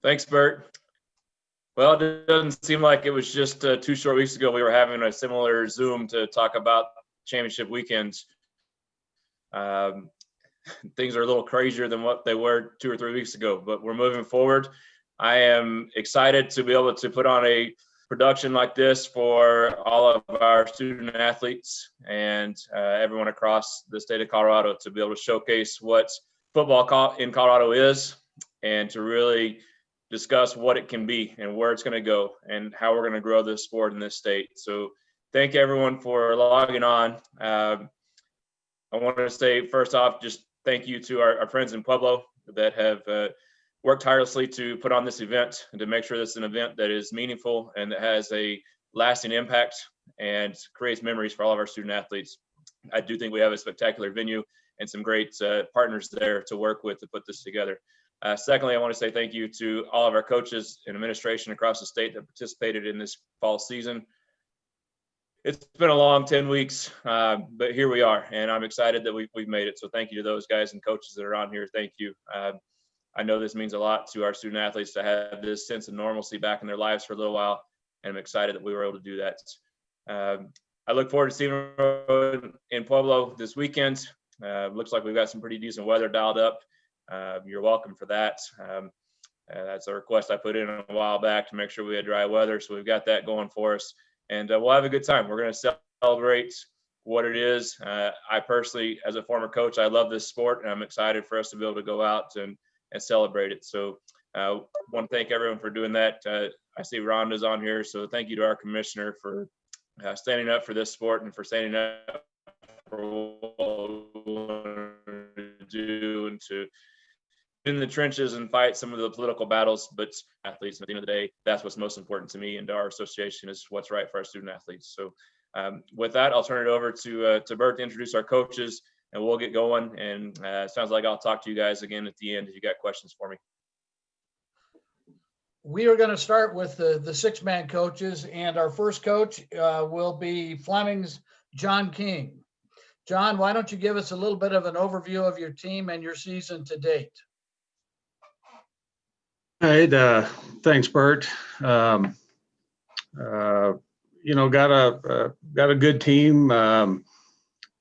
Thanks, Bert. Well, it doesn't seem like it was just 2 short weeks ago we were having a similar Zoom to talk about championship weekends. Things are a little crazier than what they were 2 or 3 weeks ago, but we're moving forward. I am excited to be able to put on a production like this for all of our student athletes and everyone across the state of Colorado to be able to showcase what football in Colorado is and to really discuss what it can be and where it's going to go and how we're going to grow this sport in this state. So thank everyone for logging on. I want to say first off, just thank you to our friends in Pueblo that have worked tirelessly to put on this event and to make sure this is an event that is meaningful and that has a lasting impact and creates memories for all of our student athletes. I do think we have a spectacular venue and some great partners there to work with to put this together. Secondly, I want to say thank you to all of our coaches and administration across the state that participated in this fall season. It's been a long 10 weeks, but here we are, and I'm excited that we've made it. So thank you to those guys and coaches that are on here. Thank you. I know this means a lot to our student athletes to have this sense of normalcy back in their lives for a little while, and I'm excited that we were able to do that. I look forward to seeing you in Pueblo this weekend. Looks like we've got some pretty decent weather dialed up. You're welcome for that. That's a request I put in a while back to make sure we had dry weather, so we've got that going for us. And we'll have a good time. We're going to celebrate what it is. I personally, as a former coach, I love this sport, and I'm excited for us to be able to go out and celebrate it. So I want to thank everyone for doing that. I see Rhonda's on here, so thank you to our commissioner for standing up for this sport and for standing up for what we want to do and to in the trenches and fight some of the political battles, but athletes, at the end of the day, that's what's most important to me and to our association is what's right for our student athletes. So with that, I'll turn it over to Bert to introduce our coaches and we'll get going. And it sounds like I'll talk to you guys again at the end if you got questions for me. We are going to start with the six-man coaches, and our first coach will be Fleming's John King. John, why don't you give us a little bit of an overview of your team and your season to date? All right, thanks, Bert. Got a good team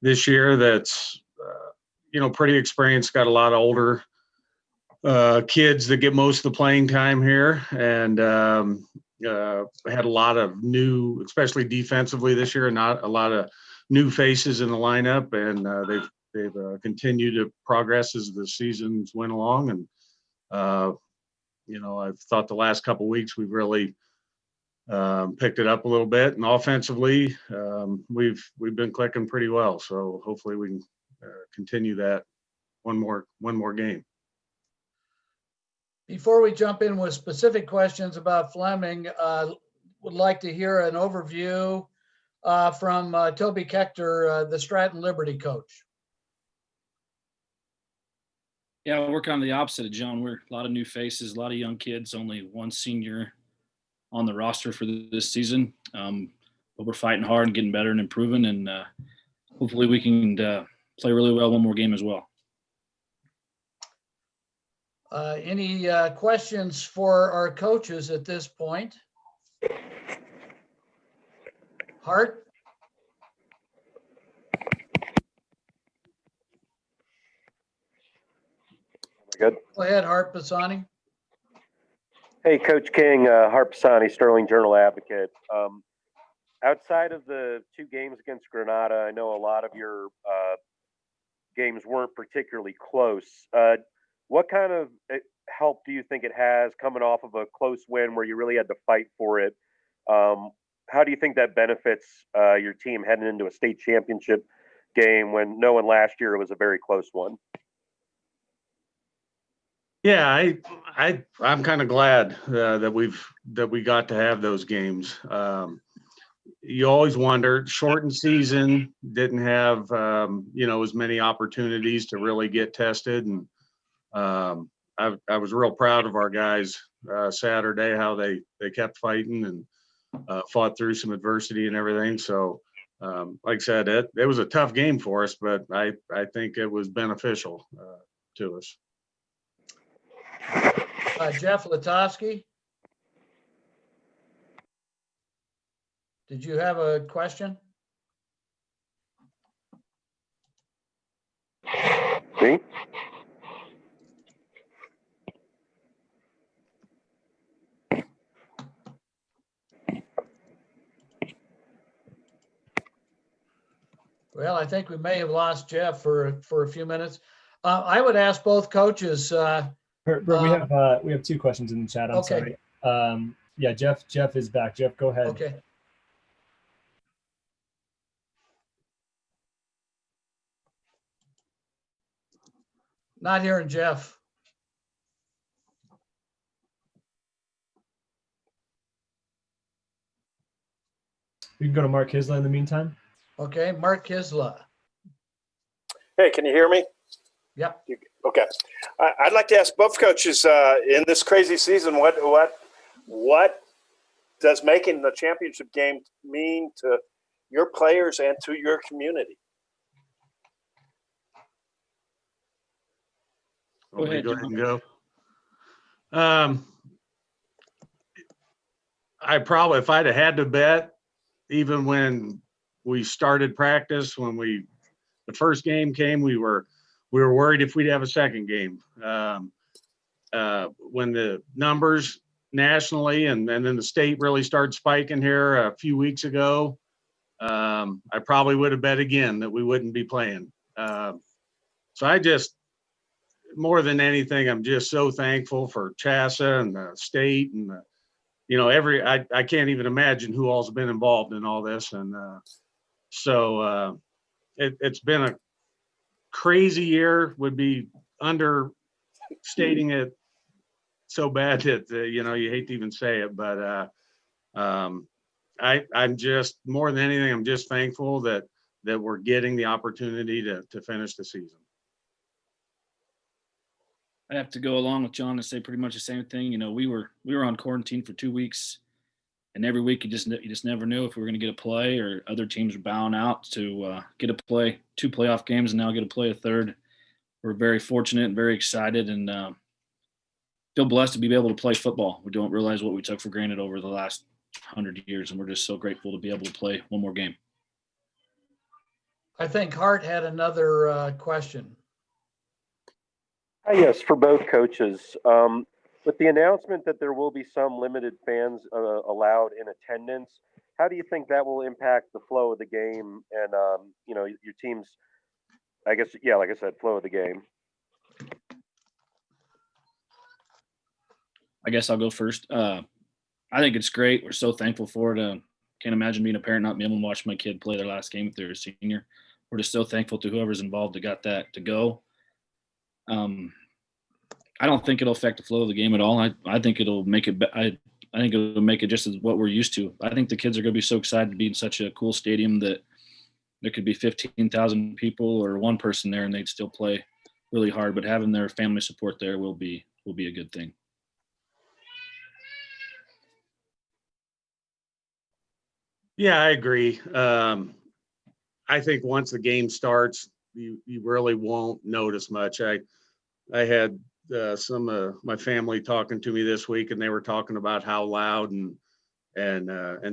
this year that's pretty experienced. Got a lot of older kids that get most of the playing time here, and had a lot of new, especially defensively this year, not a lot of new faces in the lineup, and they've continued to progress as the seasons went along, and I've thought the last couple of weeks we've really picked it up a little bit, and offensively we've been clicking pretty well. So hopefully we can continue that one more game. Before we jump in with specific questions about Fleming, would like to hear an overview from Toby Kechter, the Stratton Liberty coach. Yeah, we're kind of the opposite of John. We're a lot of new faces, a lot of young kids, only one senior on the roster for this season. But we're fighting hard and getting better and improving, and hopefully we can play really well one more game as well. Any questions for our coaches at this point? Hart? Good. Go ahead, Hart Pisani. Hey, Coach King, Hart Pisani, Sterling Journal Advocate. Outside of the 2 games against Granada, I know a lot of your games weren't particularly close. What kind of help do you think it has coming off of a close win where you really had to fight for it? How do you think that benefits your team heading into a state championship game when knowing last year it was a very close one? Yeah, I'm kind of glad that we got to have those games. You always wonder, shortened season, didn't have as many opportunities to really get tested, and I was real proud of our guys Saturday, how they kept fighting and fought through some adversity and everything. So like I said, it was a tough game for us, but I think it was beneficial to us. Jeff Latowski? Did you have a question? Me? Well, I think we may have lost Jeff for a few minutes. I would ask both coaches. Bert, we have two questions in the chat. I'm Okay. sorry. Yeah, Jeff is back. Jeff, go ahead. Okay. Not hearing Jeff. We can go to Mark Hisla in the meantime. Okay, Mark Kisla. Hey, can you hear me? Yep. Okay. I'd like to ask both coaches in this crazy season, what does making the championship game mean to your players and to your community? Go ahead, Go ahead John. and go. I probably, if I'd have had to bet, even when we started practice, the first game came, we were worried if we'd have a second game. When the numbers nationally and then the state really started spiking here a few weeks ago, I probably would have bet again that we wouldn't be playing. So I just, more than anything, I'm just so thankful for CHSAA and the state and I can't even imagine who all's been involved in all this. And so it's been a crazy year, would be understating it so bad that, you hate to even say it, but I'm just, more than anything, I'm just thankful that we're getting the opportunity to finish the season. I have to go along with John and say pretty much the same thing. We were on quarantine for 2 weeks, and every week you just never knew if we were going to get a play or other teams were bowing out to get a play, 2 playoff games, and now get to play a third. We're very fortunate and very excited, and feel blessed to be able to play football. We don't realize what we took for granted over the last 100 years, and we're just so grateful to be able to play one more game. I think Hart had another question. Hi, yes, for both coaches. With the announcement that there will be some limited fans allowed in attendance, how do you think that will impact the flow of the game and, your team's, I guess, yeah, like I said, flow of the game? I guess I'll go first. I think it's great. We're so thankful for it. Can't imagine being a parent not being able to watch my kid play their last game if they're a senior. We're just so thankful to whoever's involved that got that to go. I don't think it'll affect the flow of the game at all. I think it'll make it. I think it'll make it just as what we're used to. I think the kids are going to be so excited to be in such a cool stadium that there could be 15,000 people or one person there and they'd still play really hard. But having their family support there will be a good thing. Yeah, I agree. I think once the game starts, you really won't notice much. I had some of my family talking to me this week, and they were talking about how loud and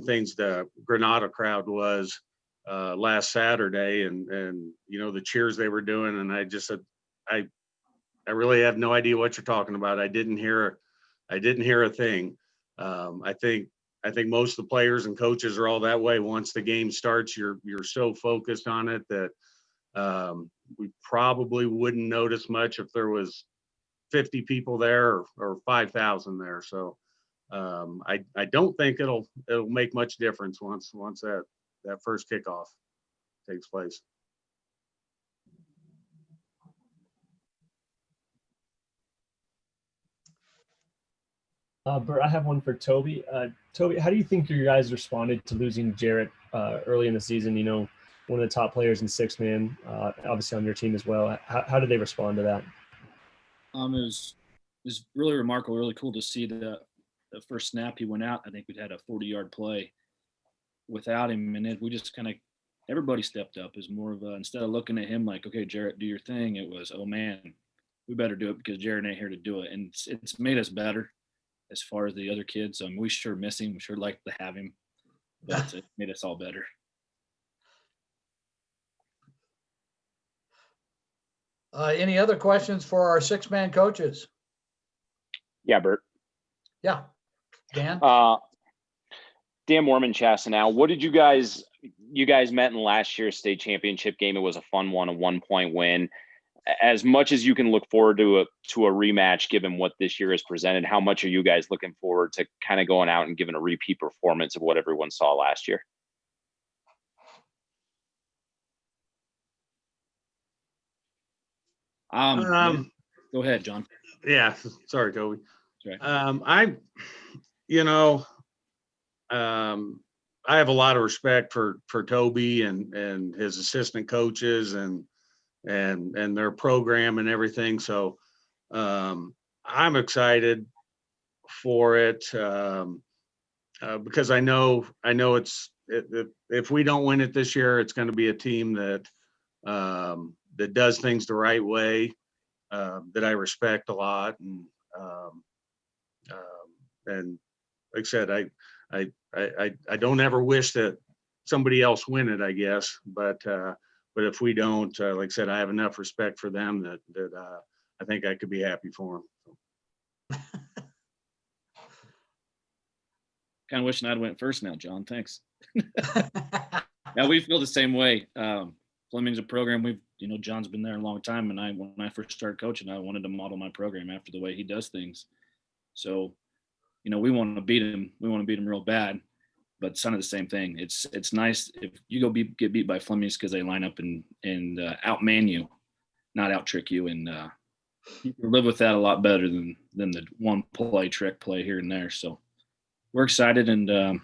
things the Granada crowd was last Saturday, and the cheers they were doing. And I just said, I really have no idea what you're talking about. I didn't hear a thing. I think most of the players and coaches are all that way. Once the game starts, you're so focused on it that we probably wouldn't notice much if there was 50 people there or 5,000 there. So I don't think it'll make much difference once that first kickoff takes place. Bert, I have one for Toby. Toby, how do you think your guys responded to losing Jarrett early in the season? One of the top players in 6-man, obviously on your team as well. How did they respond to that? It was really remarkable, really cool to see the first snap he went out. I think we'd had a 40-yard play without him, and we just kind of everybody stepped up. It was more of a, instead of looking at him like, okay, Jarrett, do your thing. It was, oh man, we better do it because Jared ain't here to do it. And it's made us better as far as the other kids. We sure miss him. We sure like to have him, but it made us all better. Any other questions for our six-man coaches? Yeah, Bert. Yeah, Dan? Dan Mormon, Chassenal. What did you guys met in last year's state championship game? It was a fun one, a 1-point win. As much as you can look forward to a rematch, given what this year has presented, how much are you guys looking forward to kind of going out and giving a repeat performance of what everyone saw last year? Go ahead, John. Yeah, sorry, Toby. Right. I have a lot of respect for Toby and his assistant coaches and their program and everything. So I'm excited for it because I know if we don't win it this year, it's going to be a team that does things the right way, that I respect a lot, and like I said, I don't ever wish that somebody else win it, I guess, but if we don't, like I said, I have enough respect for them that I think I could be happy for them. Kind of wishing I'd went first now, John. Thanks. Yeah, we feel the same way. Fleming's a program John's been there a long time, and when I first started coaching, I wanted to model my program after the way he does things. So, we want to beat him. We want to beat him real bad, but it's kind of the same thing. It's nice if you go get beat by Fleming's because they line up and outman you, not out trick you, and you can live with that a lot better than the one trick play here and there. So we're excited, and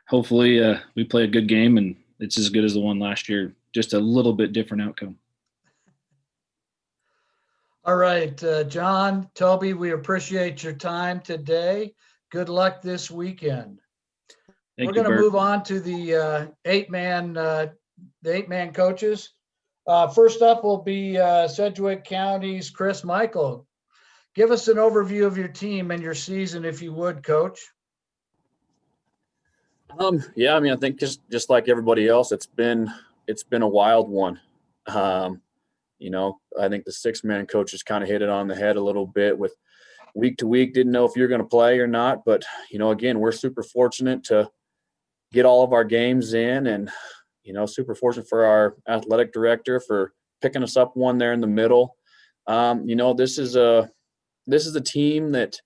hopefully we play a good game and it's as good as the one last year, just a little bit different outcome. All right, John, Toby, we appreciate your time today. Good luck this weekend. We're going to move on to the eight-man coaches. First up will be Sedgwick County's Chris Michael. Give us an overview of your team and your season, if you would, Coach. Yeah, I think just like everybody else, it's been a wild one. I think the six-man coaches kind of hit it on the head a little bit with week to week, didn't know if you're going to play or not. But, again, we're super fortunate to get all of our games in and, super fortunate for our athletic director for picking us up one there in the middle. This is a team that,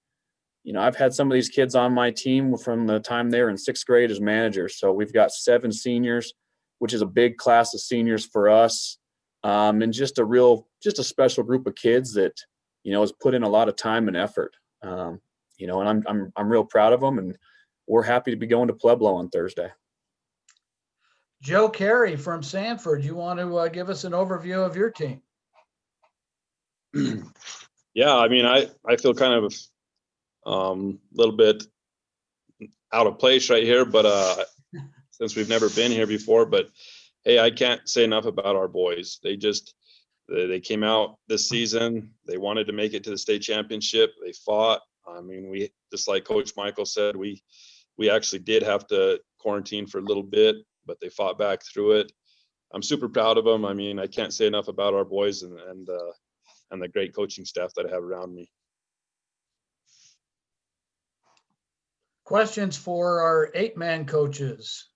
I've had some of these kids on my team from the time they were in sixth grade as managers. So we've got 7 seniors, which is a big class of seniors for us. And just a special group of kids that, has put in a lot of time and effort. And I'm real proud of them, and we're happy to be going to Pueblo on Thursday. Joe Carey from Sanford, you want to give us an overview of your team? Yeah, I feel kind of a little bit out of place right here, but since we've never been here before, but hey, I can't say enough about our boys. They came out this season. They wanted to make it to the state championship. They fought. We, just like Coach Michael said, we actually did have to quarantine for a little bit, but they fought back through it. I'm super proud of them. I can't say enough about our boys and the great coaching staff that I have around me. Questions for our 8-man coaches?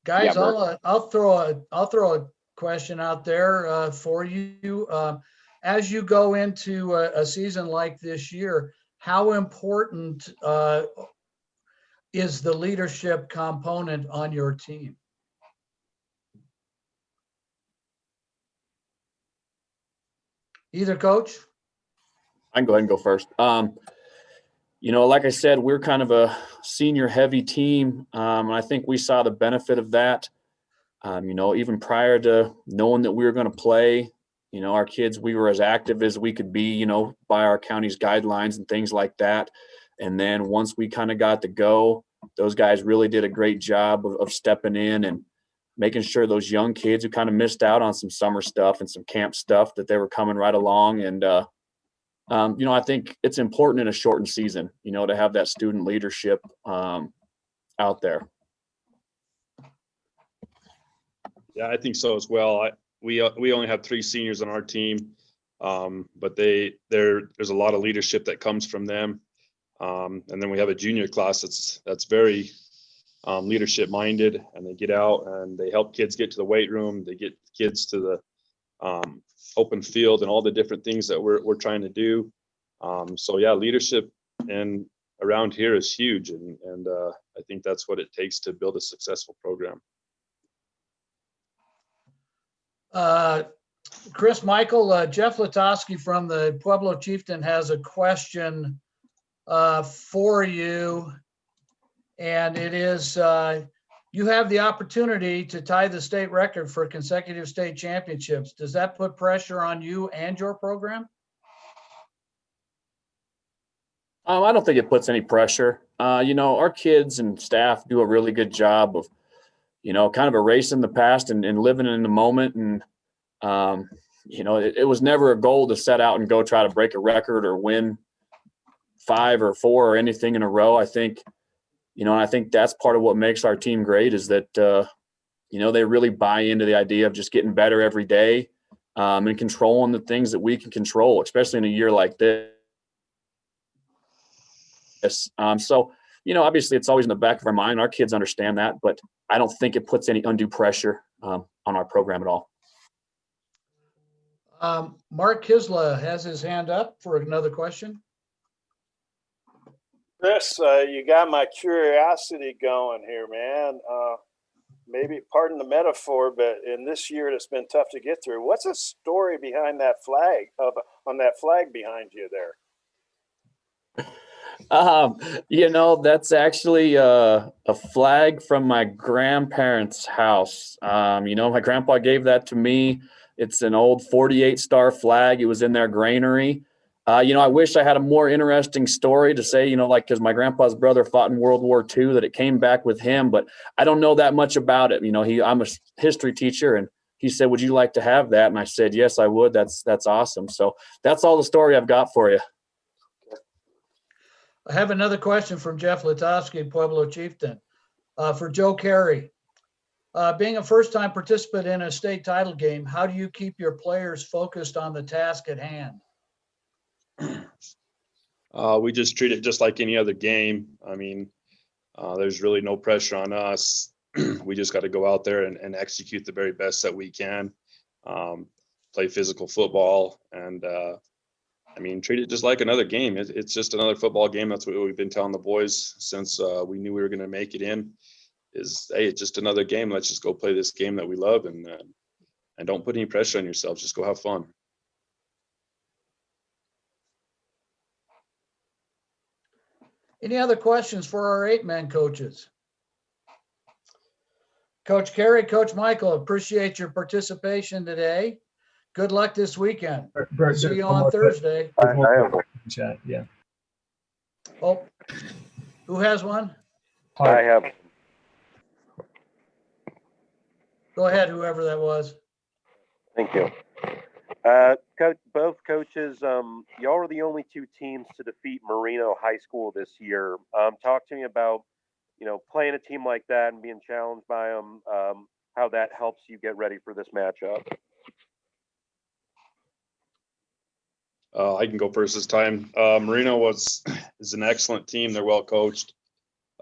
Guys, Yeah, I'll throw a question out there for you. As you go into a season like this year, how important is the leadership component on your team? Either coach? I can go ahead and go first. Like I said, we're kind of a senior heavy team. And I think we saw the benefit of that. Even prior to knowing that we were going to play, our kids, we were as active as we could be, by our county's guidelines and things like that. And then once we kind of got to go, those guys really did a great job of stepping in and making sure those young kids who kind of missed out on some summer stuff and some camp stuff, that they were coming right along. And, I think it's important in a shortened season, to have that student leadership out there. Yeah, I think so as well. We only have 3 seniors on our team, but there's a lot of leadership that comes from them. And then we have a junior class that's very leadership minded, and they get out and they help kids get to the weight room. They get kids to the open field and all the different things that we're trying to do. So yeah, leadership and around here is huge, and I think that's what it takes to build a successful program. Chris, Michael, Jeff Latosky from the Pueblo Chieftain has a question for you. And it is, you have the opportunity to tie the state record for consecutive state championships. Does that put pressure on you and your program? I don't think it puts any pressure. Our kids and staff do a really good job of, kind of erasing the past and living in the moment. And, it was never a goal to set out and go try to break a record or win 5 or 4 or anything in a row. I think, and I think that's part of what makes our team great, is that, they really buy into the idea of just getting better every day and controlling the things that we can control, especially in a year like this. So, obviously it's always in the back of our mind. Our kids understand that, but I don't think it puts any undue pressure on our program at all. Mark Kisla has his hand up for another question. Chris, you got my curiosity going here, man. Maybe, pardon the metaphor, but in this year it's been tough to get through. What's the story behind that flag, on that flag behind you there? That's actually a flag from my grandparents' house. My grandpa gave that to me. It's an old 48-star flag. It was in their granary. I wish I had a more interesting story to say, because my grandpa's brother fought in World War II, that it came back with him, but I don't know that much about it. I'm a history teacher, and he said, "Would you like to have that?" And I said, "Yes, I would." That's awesome. So that's all the story I've got for you. I have another question from Jeff Latosky, Pueblo Chieftain, for Joe Carey. Being a first-time participant in a state title game, how do you keep your players focused on the task at hand? We just treat it just like any other game. I mean, there's really no pressure on us. We just got to go out there and execute the very best that we can, play physical football, and treat it just like another game. It's just another football game. That's what we've been telling the boys since we knew we were going to make it in. Hey, it's just another game. Let's just go play this game that we love, and don't put any pressure on yourselves. Just go have fun. Any other questions for our 8-man coaches? Coach Carey, Coach Michael, appreciate your participation today. Good luck this weekend. See you on Thursday. I have one. Chat, yeah. Oh, who has one? I have. Go ahead, whoever that was. Thank you. Both coaches, y'all are the only 2 teams to defeat Marino High School this year. Talk to me about, playing a team like that and being challenged by them, how that helps you get ready for this matchup. I can go first this time. Marino is an excellent team. They're well coached.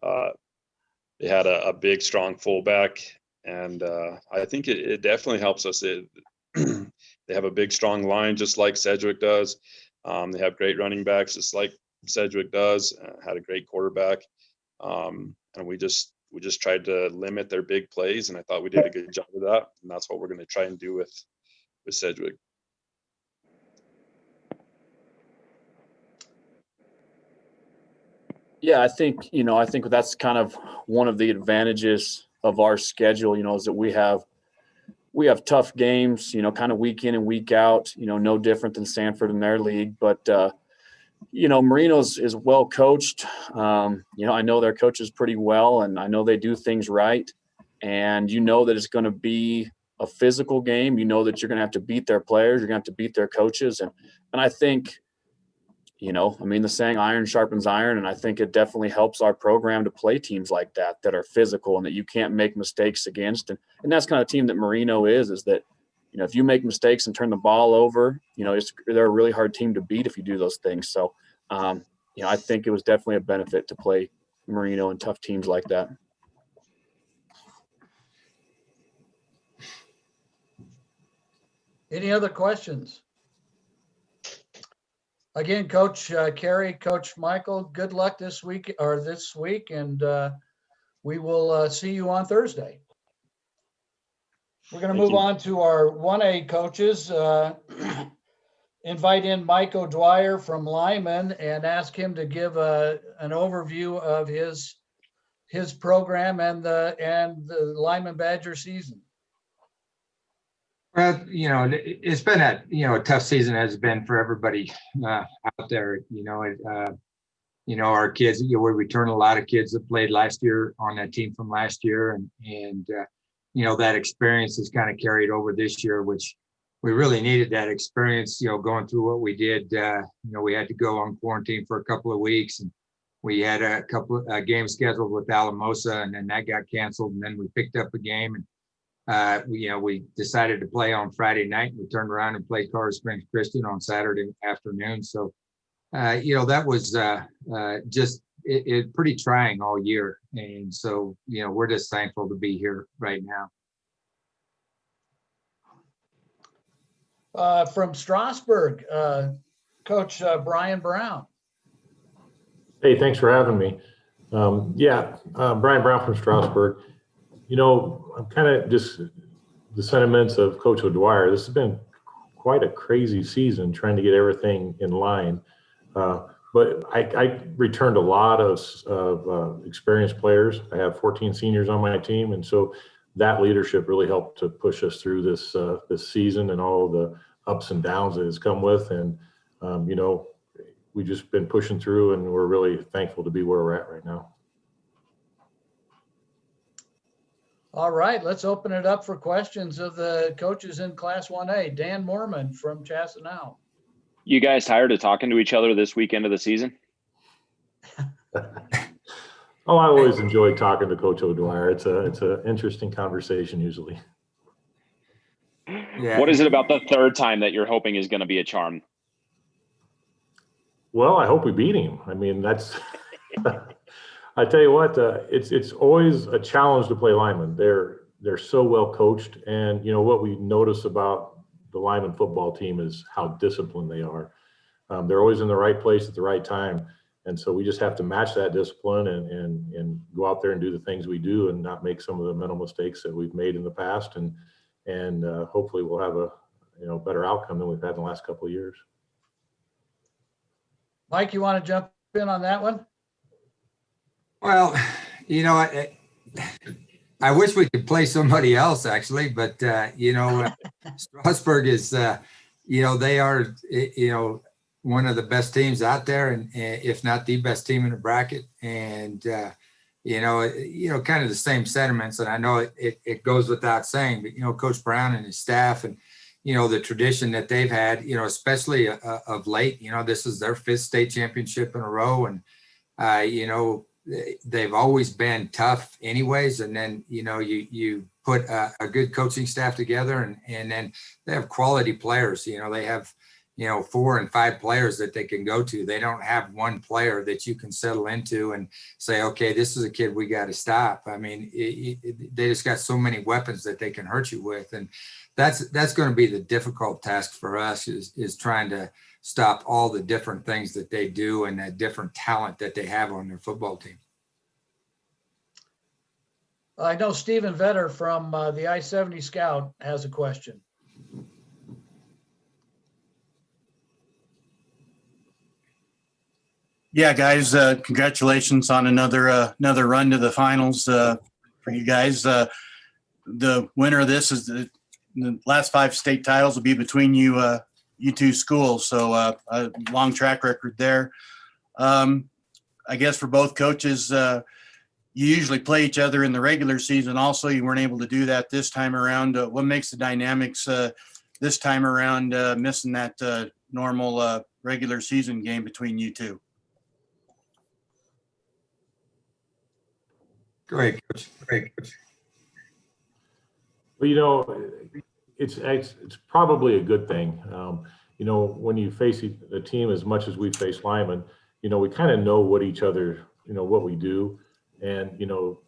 They had a big, strong fullback, and I think it definitely helps us. They have a big, strong line, just like Sedgwick does. They have great running backs, just like Sedgwick does. Had a great quarterback, and we just tried to limit their big plays, and I thought we did a good job of that. And that's what we're going to try and do with Sedgwick. Yeah, I think that's kind of one of the advantages of our schedule, is that we have tough games, kind of week in and week out, no different than Sanford in their league. But, Marino's is well coached. I know their coaches pretty well, and I know they do things right. And that it's going to be a physical game. You know that you're going to have to beat their players. You're going to have to beat their coaches. And I think, the saying iron sharpens iron. And I think it definitely helps our program to play teams like that are physical and that you can't make mistakes against. And that's kind of team that Marino is that, if you make mistakes and turn the ball over, they're a really hard team to beat if you do those things. So, I think it was definitely a benefit to play Marino and tough teams like that. Any other questions? Again, Coach Carey, Coach Michael, good luck this week, and we will see you on Thursday. We're going to move on to our 1A coaches. Invite in Mike O'Dwyer from Lyman and ask him to give an overview of his program and the Lyman Badger season. Well, it's been a tough season as it's been for everybody out there. Our kids, we returned a lot of kids that played last year on that team from last year, and that experience is kind of carried over this year, which we really needed that experience. Going through what we did, we had to go on quarantine for a couple of weeks, and we had a couple of games scheduled with Alamosa, and then that got canceled, and then we picked up a game and. We decided to play on Friday night. We turned around and played Colorado Springs Christian on Saturday afternoon. So, that was just pretty trying all year. And so, we're just thankful to be here right now. From Strasburg, Coach Brian Brown. Hey, thanks for having me. Brian Brown from Strasburg. I'm kind of just the sentiments of Coach O'Dwyer. This has been quite a crazy season trying to get everything in line. But I returned a lot of experienced players. I have 14 seniors on my team. And so that leadership really helped to push us through this season and all the ups and downs that it's come with. And, we've just been pushing through, and we're really thankful to be where we're at right now. All right, let's open it up for questions of the coaches in Class 1A. Dan Mormon from Chassenau. You guys tired of talking to each other this weekend of the season? I always enjoy talking to Coach O'Dwyer. It's an interesting conversation usually. Yeah. What is it about the third time that you're hoping is going to be a charm? Well, I hope we beat him. That's I tell you what, it's always a challenge to play Lyman. They're so well coached, and what we notice about the Lyman football team is how disciplined they are. They're always in the right place at the right time, and so we just have to match that discipline and go out there and do the things we do and not make some of the mental mistakes that we've made in the past, and hopefully we'll have a better outcome than we've had in the last couple of years. Mike, you want to jump in on that one? Well, I wish we could play somebody else actually, but Strasburg is, they are, one of the best teams out there, and if not the best team in the bracket. And kind of the same sentiments. And I know it goes without saying, but Coach Brown and his staff, and the tradition that they've had, especially of late. This is their 5th state championship in a row, and they've always been tough anyways. And then, you put a good coaching staff together, and then they have quality players. They have, 4 and 5 players that they can go to. They don't have one player that you can settle into and say, okay, this is a kid we got to stop. They just got so many weapons that they can hurt you with. And that's going to be the difficult task for us is trying to stop all the different things that they do and that different talent that they have on their football team. I know Stephen Vetter from the I-70 Scout has a question. Yeah, guys, congratulations on another run to the finals for you guys. The winner of this is the last 5 state titles will be between you U2 schools. So a long track record there. I guess for both coaches, you usually play each other in the regular season. Also, you weren't able to do that this time around. What makes the dynamics this time around missing that normal regular season game between you two? Great, Coach. Great, Coach. Well, it's probably a good thing. When you face a team as much as we face Lyman, we kind of know what each other, what we do. And,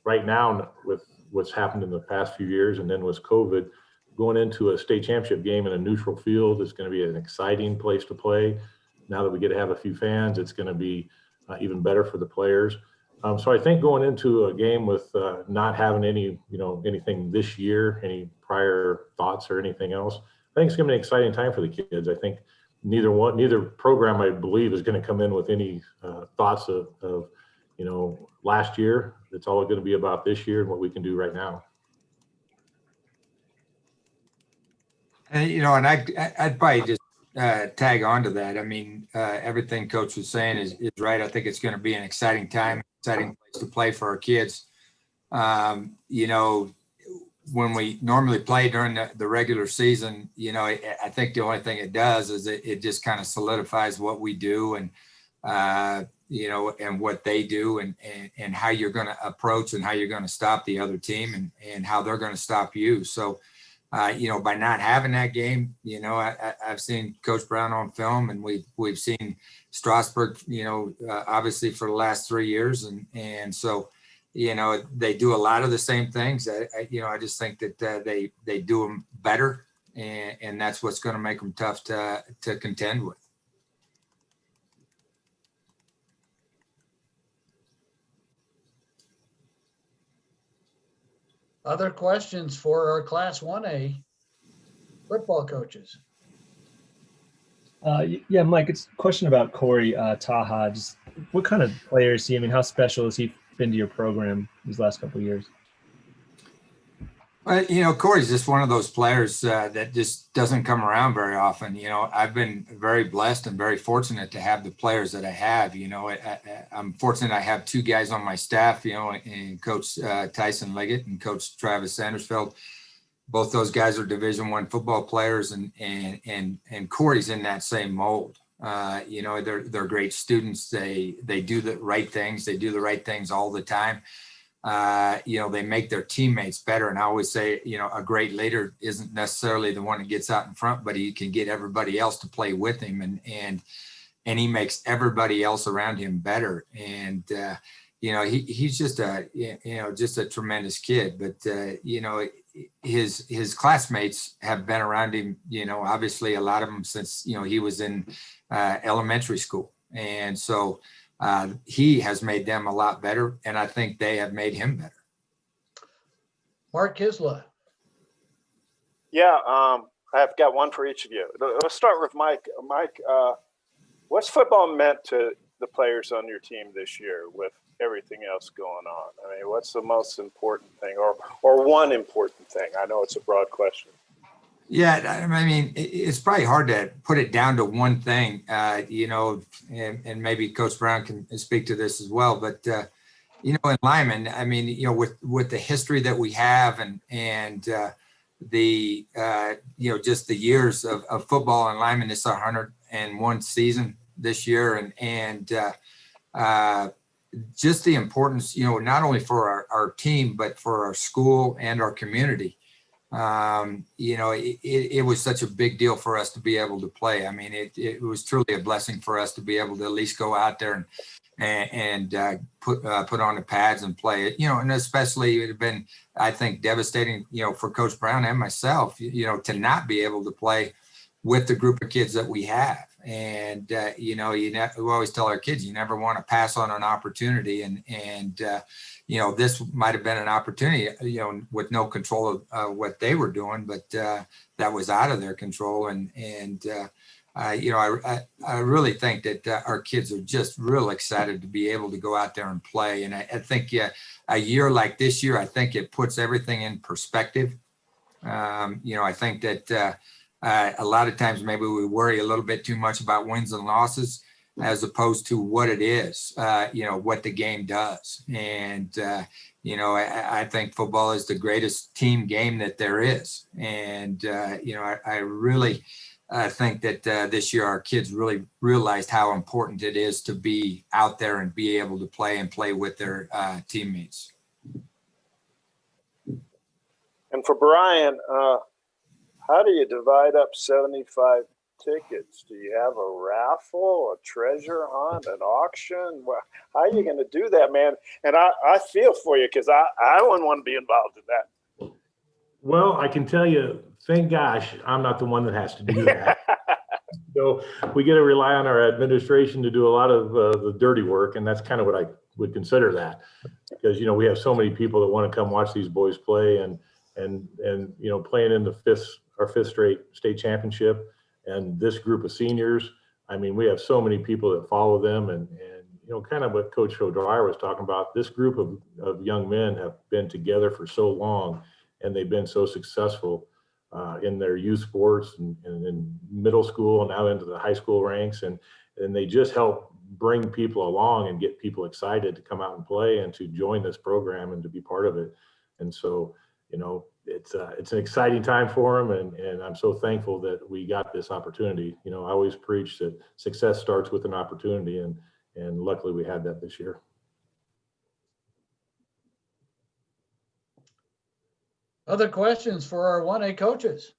right now with what's happened in the past few years and then with COVID, going into a state championship game in a neutral field is going to be an exciting place to play. Now that we get to have a few fans, it's going to be even better for the players. So I think going into a game with not having any, anything this year, any prior thoughts or anything else, I think it's going to be an exciting time for the kids. I think neither program, I believe, is going to come in with any thoughts of last year. It's all going to be about this year and what we can do right now. And, and I'd probably just tag on to that. I mean, everything Coach was saying is right. I think it's going to be an exciting time, exciting place to play for our kids. When we normally play during the regular season, I think the only thing it does is it just kind of solidifies what we do and, and what they do and how you're going to approach and how you're going to stop the other team and how they're going to stop you. So, by not having that game, I've seen Coach Brown on film and we've seen Strasburg, obviously for the last 3 years. And so, they do a lot of the same things. I just think that they do them better and that's what's going to make them tough to contend with. Other questions for our Class 1A football coaches? Yeah, Mike, it's a question about Corey Taha. Just what kind of player is he? I mean, how special has he been to your program these last couple of years? Well, Corey's just one of those players that just doesn't come around very often. I've been very blessed and very fortunate to have the players that I have. I'm fortunate I have two guys on my staff, and Coach Tyson Liggett and Coach Travis Sandersfeld. Both those guys are Division I football players, and Corey's in that same mold. They're great students. They do the right things. They do the right things all the time. They make their teammates better. And I always say, a great leader isn't necessarily the one that gets out in front, but he can get everybody else to play with him and he makes everybody else around him better. And, he's just a tremendous kid, but, his classmates have been around him, obviously a lot of them since, he was in elementary school. And so, he has made them a lot better, and I think they have made him better. Mark Kisla. Yeah, I've got one for each of you. Let's start with Mike. Mike, what's football meant to the players on your team this year with everything else going on? I mean, what's the most important thing or one important thing? I know it's a broad question. Yeah, I mean, it's probably hard to put it down to one thing, and maybe Coach Brown can speak to this as well. But, in Lyman, I mean, with the history that we have and the, just the years of football in Lyman, it's our 101 season this year. And just the importance, not only for our team, but for our school and our community. It was such a big deal for us to be able to play. I mean, it was truly a blessing for us to be able to at least go out there and put on the pads and play it, and especially it would have been, I think, devastating, for Coach Brown and myself, to not be able to play with the group of kids that we have. And, we always tell our kids, you never want to pass on an opportunity. And this might've been an opportunity, with no control of what they were doing, but that was out of their control. I really think that our kids are just real excited to be able to go out there and play. And I think a year like this year, I think it puts everything in perspective. I think that A lot of times maybe we worry a little bit too much about wins and losses as opposed to what it is, what the game does. And, I think football is the greatest team game that there is. And, I really think that this year our kids really realized how important it is to be out there and be able to play with their teammates. And for Brian, how do you divide up 75 tickets? Do you have a raffle, a treasure hunt, an auction? How are you going to do that, man? And I feel for you because I wouldn't want to be involved in that. Well, I can tell you, thank gosh, I'm not the one that has to do that. So we get to rely on our administration to do a lot of the dirty work, and that's kind of what I would consider that, because we have so many people that want to come watch these boys play, and playing in our fifth straight state championship, and this group of seniors. I mean, we have so many people that follow them, and kind of what Coach O'Dwyer was talking about. This group of young men have been together for so long, and they've been so successful in their youth sports and in middle school and now into the high school ranks, and they just help bring people along and get people excited to come out and play and to join this program and to be part of it. And so, it's an exciting time for them, and I'm so thankful that we got this opportunity. I always preach that success starts with an opportunity, and luckily we had that this year. Other questions for our 1A coaches?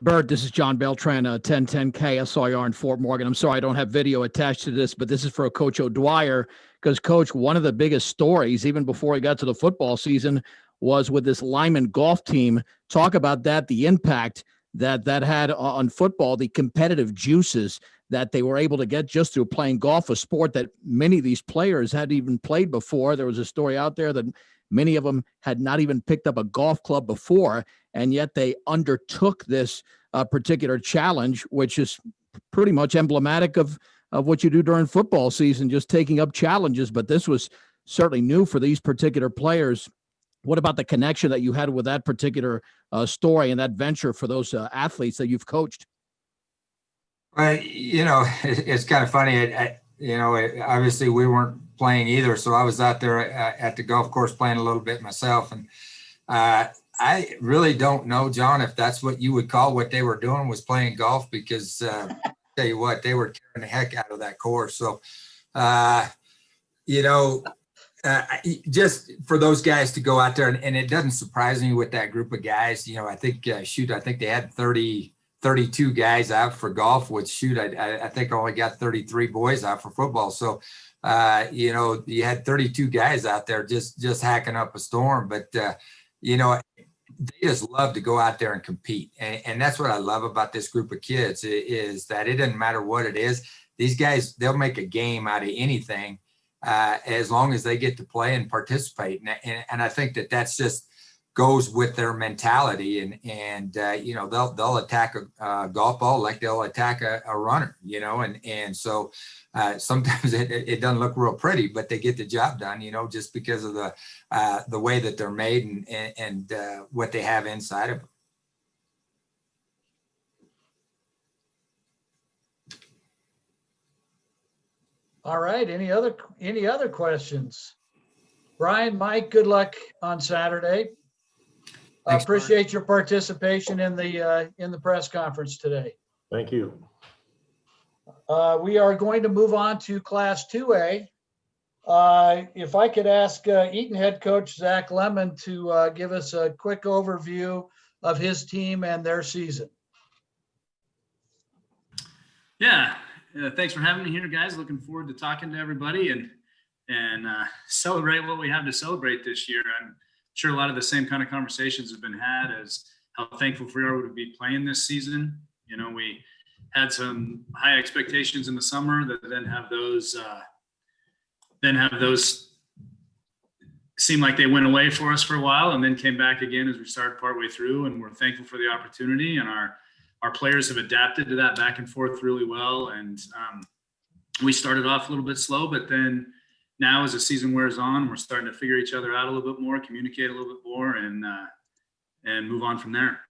Bert, this is John Beltran, 1010 KSIR in Fort Morgan. I'm sorry I don't have video attached to this, but this is for Coach O'Dwyer, because, Coach, one of the biggest stories, even before he got to the football season, was with this Lyman golf team. Talk about that, the impact that had on football, the competitive juices that they were able to get just through playing golf, a sport that many of these players hadn't even played before. There was a story out there that many of them had not even picked up a golf club before, and yet they undertook this particular challenge, which is pretty much emblematic of what you do during football season, just taking up challenges. But this was certainly new for these particular players. What about the connection that you had with that particular story and that venture for those athletes that you've coached? Well, it's kind of funny. Obviously we weren't playing either, so I was out there at the golf course playing a little bit myself, and I really don't know, John, if that's what you would call what they were doing was playing golf, because tell you what, they were tearing the heck out of that course. So just for those guys to go out there, and it doesn't surprise me with that group of guys. I think they had 32 guys out for golf, which I think only got 33 boys out for football. So you had 32 guys out there just hacking up a storm. But they just love to go out there and compete. And that's what I love about this group of kids, is that it doesn't matter what it is. These guys, they'll make a game out of anything as long as they get to play and participate. And I think that's just goes with their mentality. And they'll attack a golf ball like they'll attack a runner, and so sometimes it doesn't look real pretty, but they get the job done, just because of the way that they're made and what they have inside of them. All right. Any other questions? Brian, Mike, good luck on Saturday. I appreciate your participation in the press conference today. Thank you. We are going to move on to Class 2A. If I could ask Eaton head coach Zach Lemon to give us a quick overview of his team and their season. Yeah, thanks for having me here, guys. Looking forward to talking to everybody and celebrate what we have to celebrate this year. I'm sure a lot of the same kind of conversations have been had as how thankful we are to be playing this season. We had some high expectations in the summer that then have those seem like they went away for us for a while and then came back again as we started partway through, and we're thankful for the opportunity, and our players have adapted to that back and forth really well. And we started off a little bit slow, but then now as the season wears on, we're starting to figure each other out a little bit more, communicate a little bit more, and move on from there.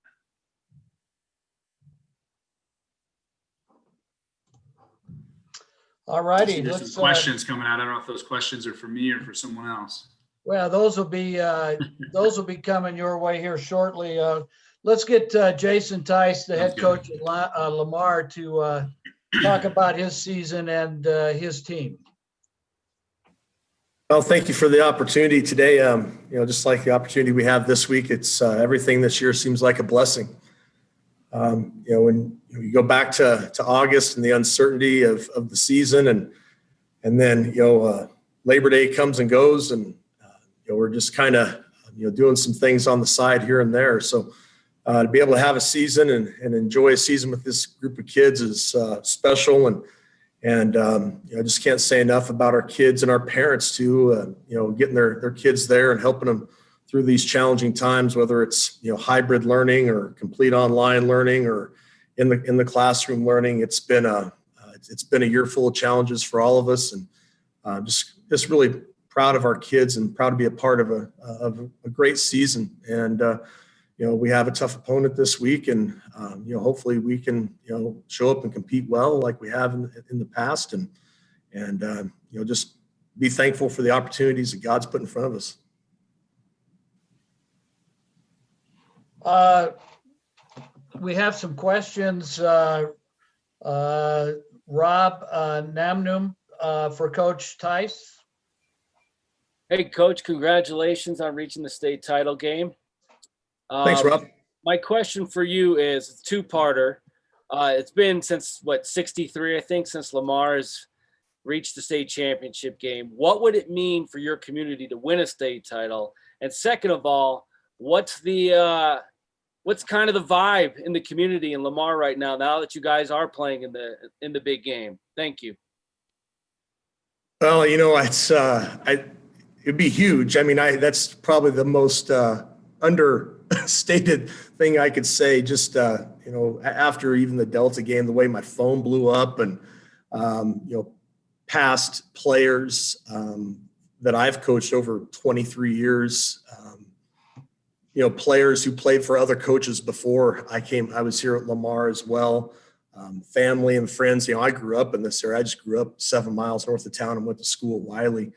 All righty, There's let's, some questions coming out. I don't know if those questions are for me or for someone else. well, those will be coming your way here shortly. Let's get Jason Tice, the head coach at Lamar, to talk about his season and his team. Well, thank you for the opportunity today. Just like the opportunity we have this week, it's everything this year seems like a blessing. When you go back to August and the uncertainty of the season, and then Labor Day comes and goes, and we're just kind of doing some things on the side here and there. So to be able to have a season and enjoy a season with this group of kids is special, and I just can't say enough about our kids and our parents too. Getting their kids there and helping them through these challenging times, whether it's hybrid learning or complete online learning or in the classroom learning. It's been a year full of challenges for all of us, and just really proud of our kids and proud to be a part of a great season. And we have a tough opponent this week, and hopefully we can show up and compete well like we have in the past, and just be thankful for the opportunities that God's put in front of us. We have some questions. Rob Namnum for Coach Tice. Hey, Coach, congratulations on reaching the state title game. Thanks, Rob. My question for you is a two-parter. It's been since, 63, I think, since Lamar has reached the state championship game. What would it mean for your community to win a state title? And second of all, what's kind of the vibe in the community in Lamar right now that you guys are playing in the big game? Thank you. Well, it'd be huge. I mean, that's probably the most understated thing I could say. Just after even the Delta game, the way my phone blew up, and past players that I've coached over 23 years. Players who played for other coaches before I was here at Lamar as well. Family and friends. I grew up in this area. I just grew up 7 miles north of town and went to school at Wiley.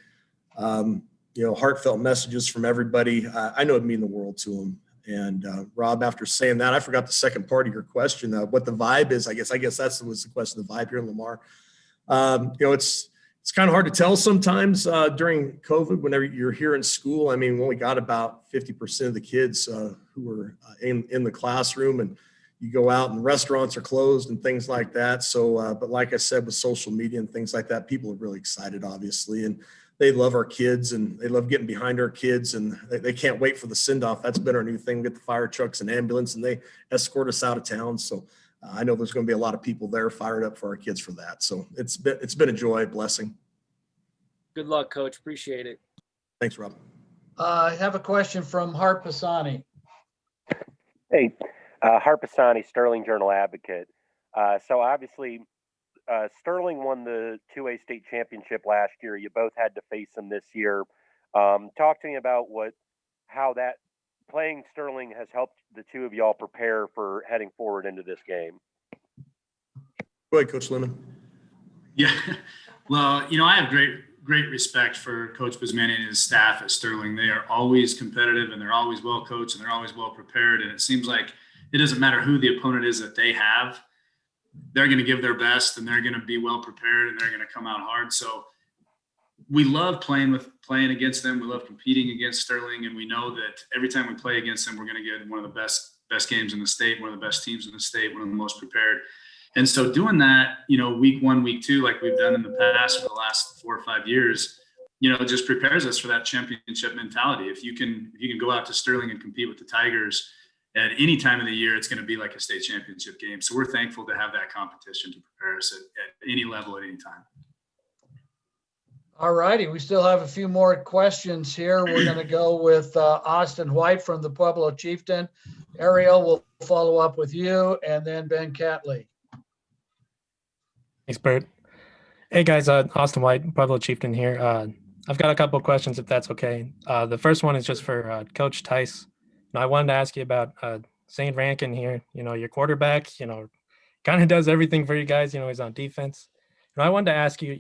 Heartfelt messages from everybody. I know it'd mean the world to them. And Rob, after saying that, I forgot the second part of your question. What the vibe is, I guess that was the question. The vibe here in Lamar. It's kind of hard to tell sometimes during COVID, whenever you're here in school. I mean, we only got about 50% of the kids who were in the classroom, and you go out and restaurants are closed and things like that. So, but like I said, with social media and things like that, people are really excited, obviously, and they love our kids and they love getting behind our kids, and they can't wait for the send-off. That's been our new thing. We get the fire trucks and ambulance, and they escort us out of town. So I know there's going to be a lot of people there fired up for our kids for that. So it's been a joy, a blessing. Good luck, Coach. Appreciate it. Thanks, Rob. I have a question from Hart Pisani. Hey, Hart Pisani, Sterling Journal Advocate. So obviously, Sterling won the 2A state championship last year. You both had to face him this year. Talk to me about how that playing Sterling has helped the two of y'all prepare for heading forward into this game. Go ahead, Coach Lemon. Yeah, well, I have great respect for Coach Bismani and his staff at Sterling. They are always competitive, and they're always well coached, and they're always well prepared. And it seems like it doesn't matter who the opponent is that they have, they're going to give their best, and they're going to be well prepared, and they're going to come out hard. So we love playing against them. We love competing against Sterling, and we know that every time we play against them, we're going to get one of the best games in the state, one of the best teams in the state, one of the most prepared. And so doing that, week 1, week 2, like we've done in the past for the last 4 or 5 years, just prepares us for that championship mentality. If you can go out to Sterling and compete with the Tigers at any time of the year, it's going to be like a state championship game. So we're thankful to have that competition to prepare us at any level at any time. All righty. We still have a few more questions here. We're going to go with Austin White from the Pueblo Chieftain. Ariel will follow up with you, and then Ben Catley. Thanks, Bert. Hey guys, Austin White, Pueblo Chieftain here. I've got a couple of questions, if that's okay. The first one is just for Coach Tice. I wanted to ask you about St. Rankin here. Your quarterback, kind of does everything for you guys. He's on defense. I wanted to ask you,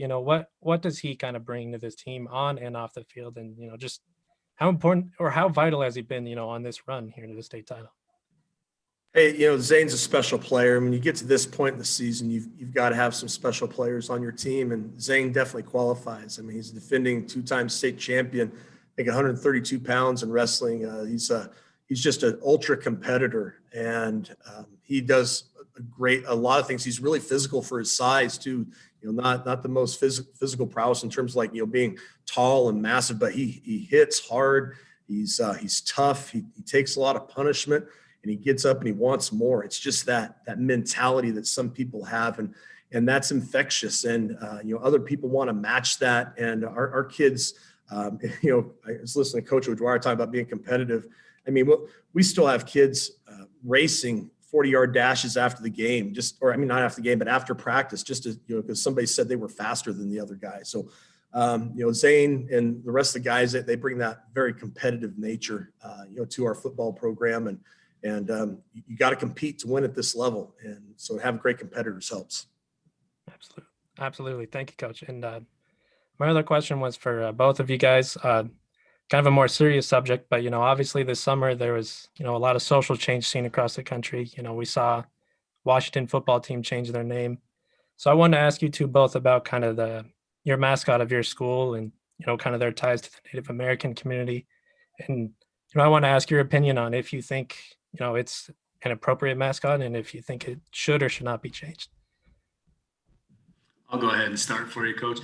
what does he kind of bring to this team on and off the field, and just how important or how vital has he been, on this run here to the state title? Hey, Zane's a special player. When you get to this point in the season, you've got to have some special players on your team, and Zane definitely qualifies. I mean, he's a defending two-time state champion, I think 132 pounds in wrestling. He's just an ultra competitor, and he does a lot of things. He's really physical for his size too. Not the most physical prowess in terms of like being tall and massive, but he hits hard. He's tough. He takes a lot of punishment. And he gets up and he wants more. It's just that mentality that some people have, and that's infectious. And other people want to match that. And our kids, I was listening to Coach O'Dwyer talking about being competitive. I mean, we still have kids racing 40-yard dashes after the game, not after the game, but after practice, just because somebody said they were faster than the other guy. So, Zane and the rest of the guys, they bring that very competitive nature, to our football program. And you got to compete to win at this level. And so having great competitors helps. Absolutely. Thank you, Coach. And my other question was for both of you guys, kind of a more serious subject, but, obviously this summer there was, a lot of social change seen across the country. We saw Washington football team change their name. So I wanted to ask you two both about kind of your mascot of your school and, kind of their ties to the Native American community. And, I want to ask your opinion on if you think, it's an appropriate mascot and if you think it should or should not be changed. I'll go ahead and start for you, Coach.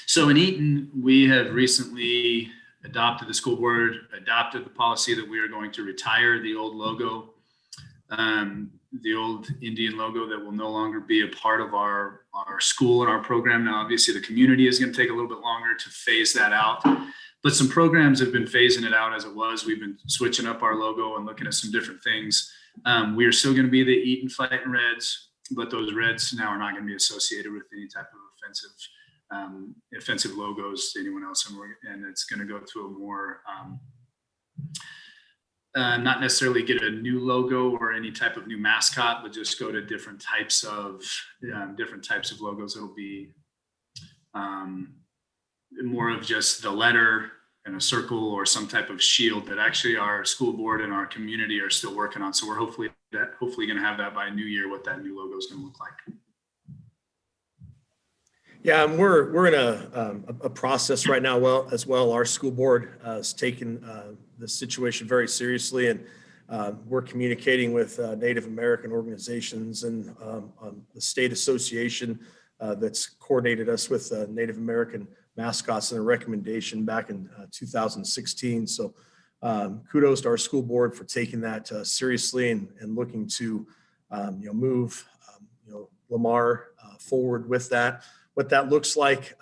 So in Eaton, we have recently the school board adopted the policy that we are going to retire the old logo, the old Indian logo that will no longer be a part of our school and our program. Now, obviously the community is going to take a little bit longer to phase that out. But some programs have been phasing it out as it was. We've been switching up our logo and looking at some different things. We are still going to be the Eaton Fighting Reds, but those Reds now are not going to be associated with any type of offensive logos to anyone else. And it's going to go to a more, not necessarily get a new logo or any type of new mascot, but just go to different types of logos. It'll be more of just the letter and a circle or some type of shield that actually our school board and our community are still working on. So we're hopefully going to have that by New Year, what that new logo is going to look like. Yeah, and we're in a process right now. Our school board has taken the situation very seriously, and we're communicating with Native American organizations and the state association that's coordinated us with Native American mascots and a recommendation back in 2016. So kudos to our school board for taking that seriously and looking to move Lamar forward with that. What that looks like,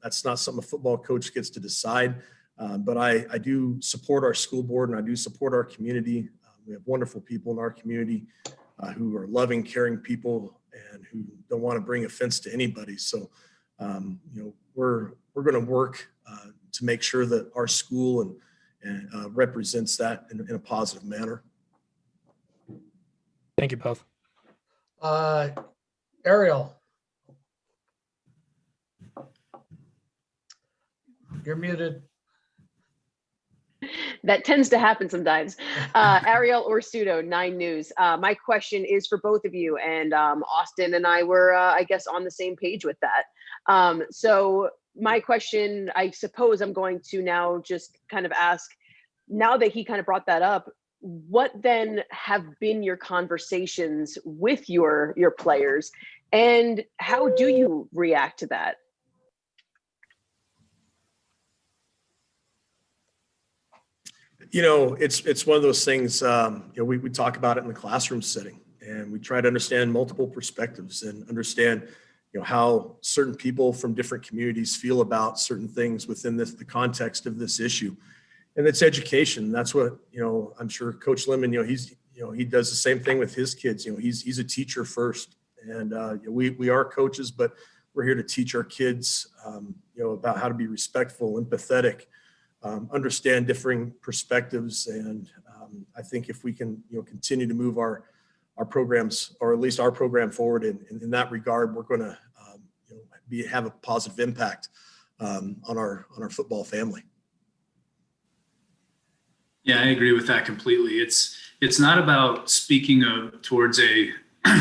that's not something a football coach gets to decide, but I do support our school board and I do support our community. We have wonderful people in our community who are loving, caring people and who don't want to bring offense to anybody. So, we're going to work to make sure that our school and represents that in a positive manner. Thank you both. Ariel. You're muted. That tends to happen sometimes. Ariel Orsuto, 9 News. My question is for both of you, and Austin and I were, I guess, on the same page with that. So my question, I suppose I'm going to now just kind of ask, now that he kind of brought that up, what then have been your conversations with your players, and how do you react to that? It's one of those things, we talk about it in the classroom setting, and we try to understand multiple perspectives and understand, how certain people from different communities feel about certain things within the context of this issue. And it's education. That's what, I'm sure Coach Lemon, he does the same thing with his kids. He's a teacher first, and we are coaches, but we're here to teach our kids, about how to be respectful, empathetic, understand differing perspectives. And I think if we can, continue to move our our programs, or at least our program forward. And in that regard, we're going to have a positive impact on our football family. Yeah, I agree with that completely. It's not about speaking towards a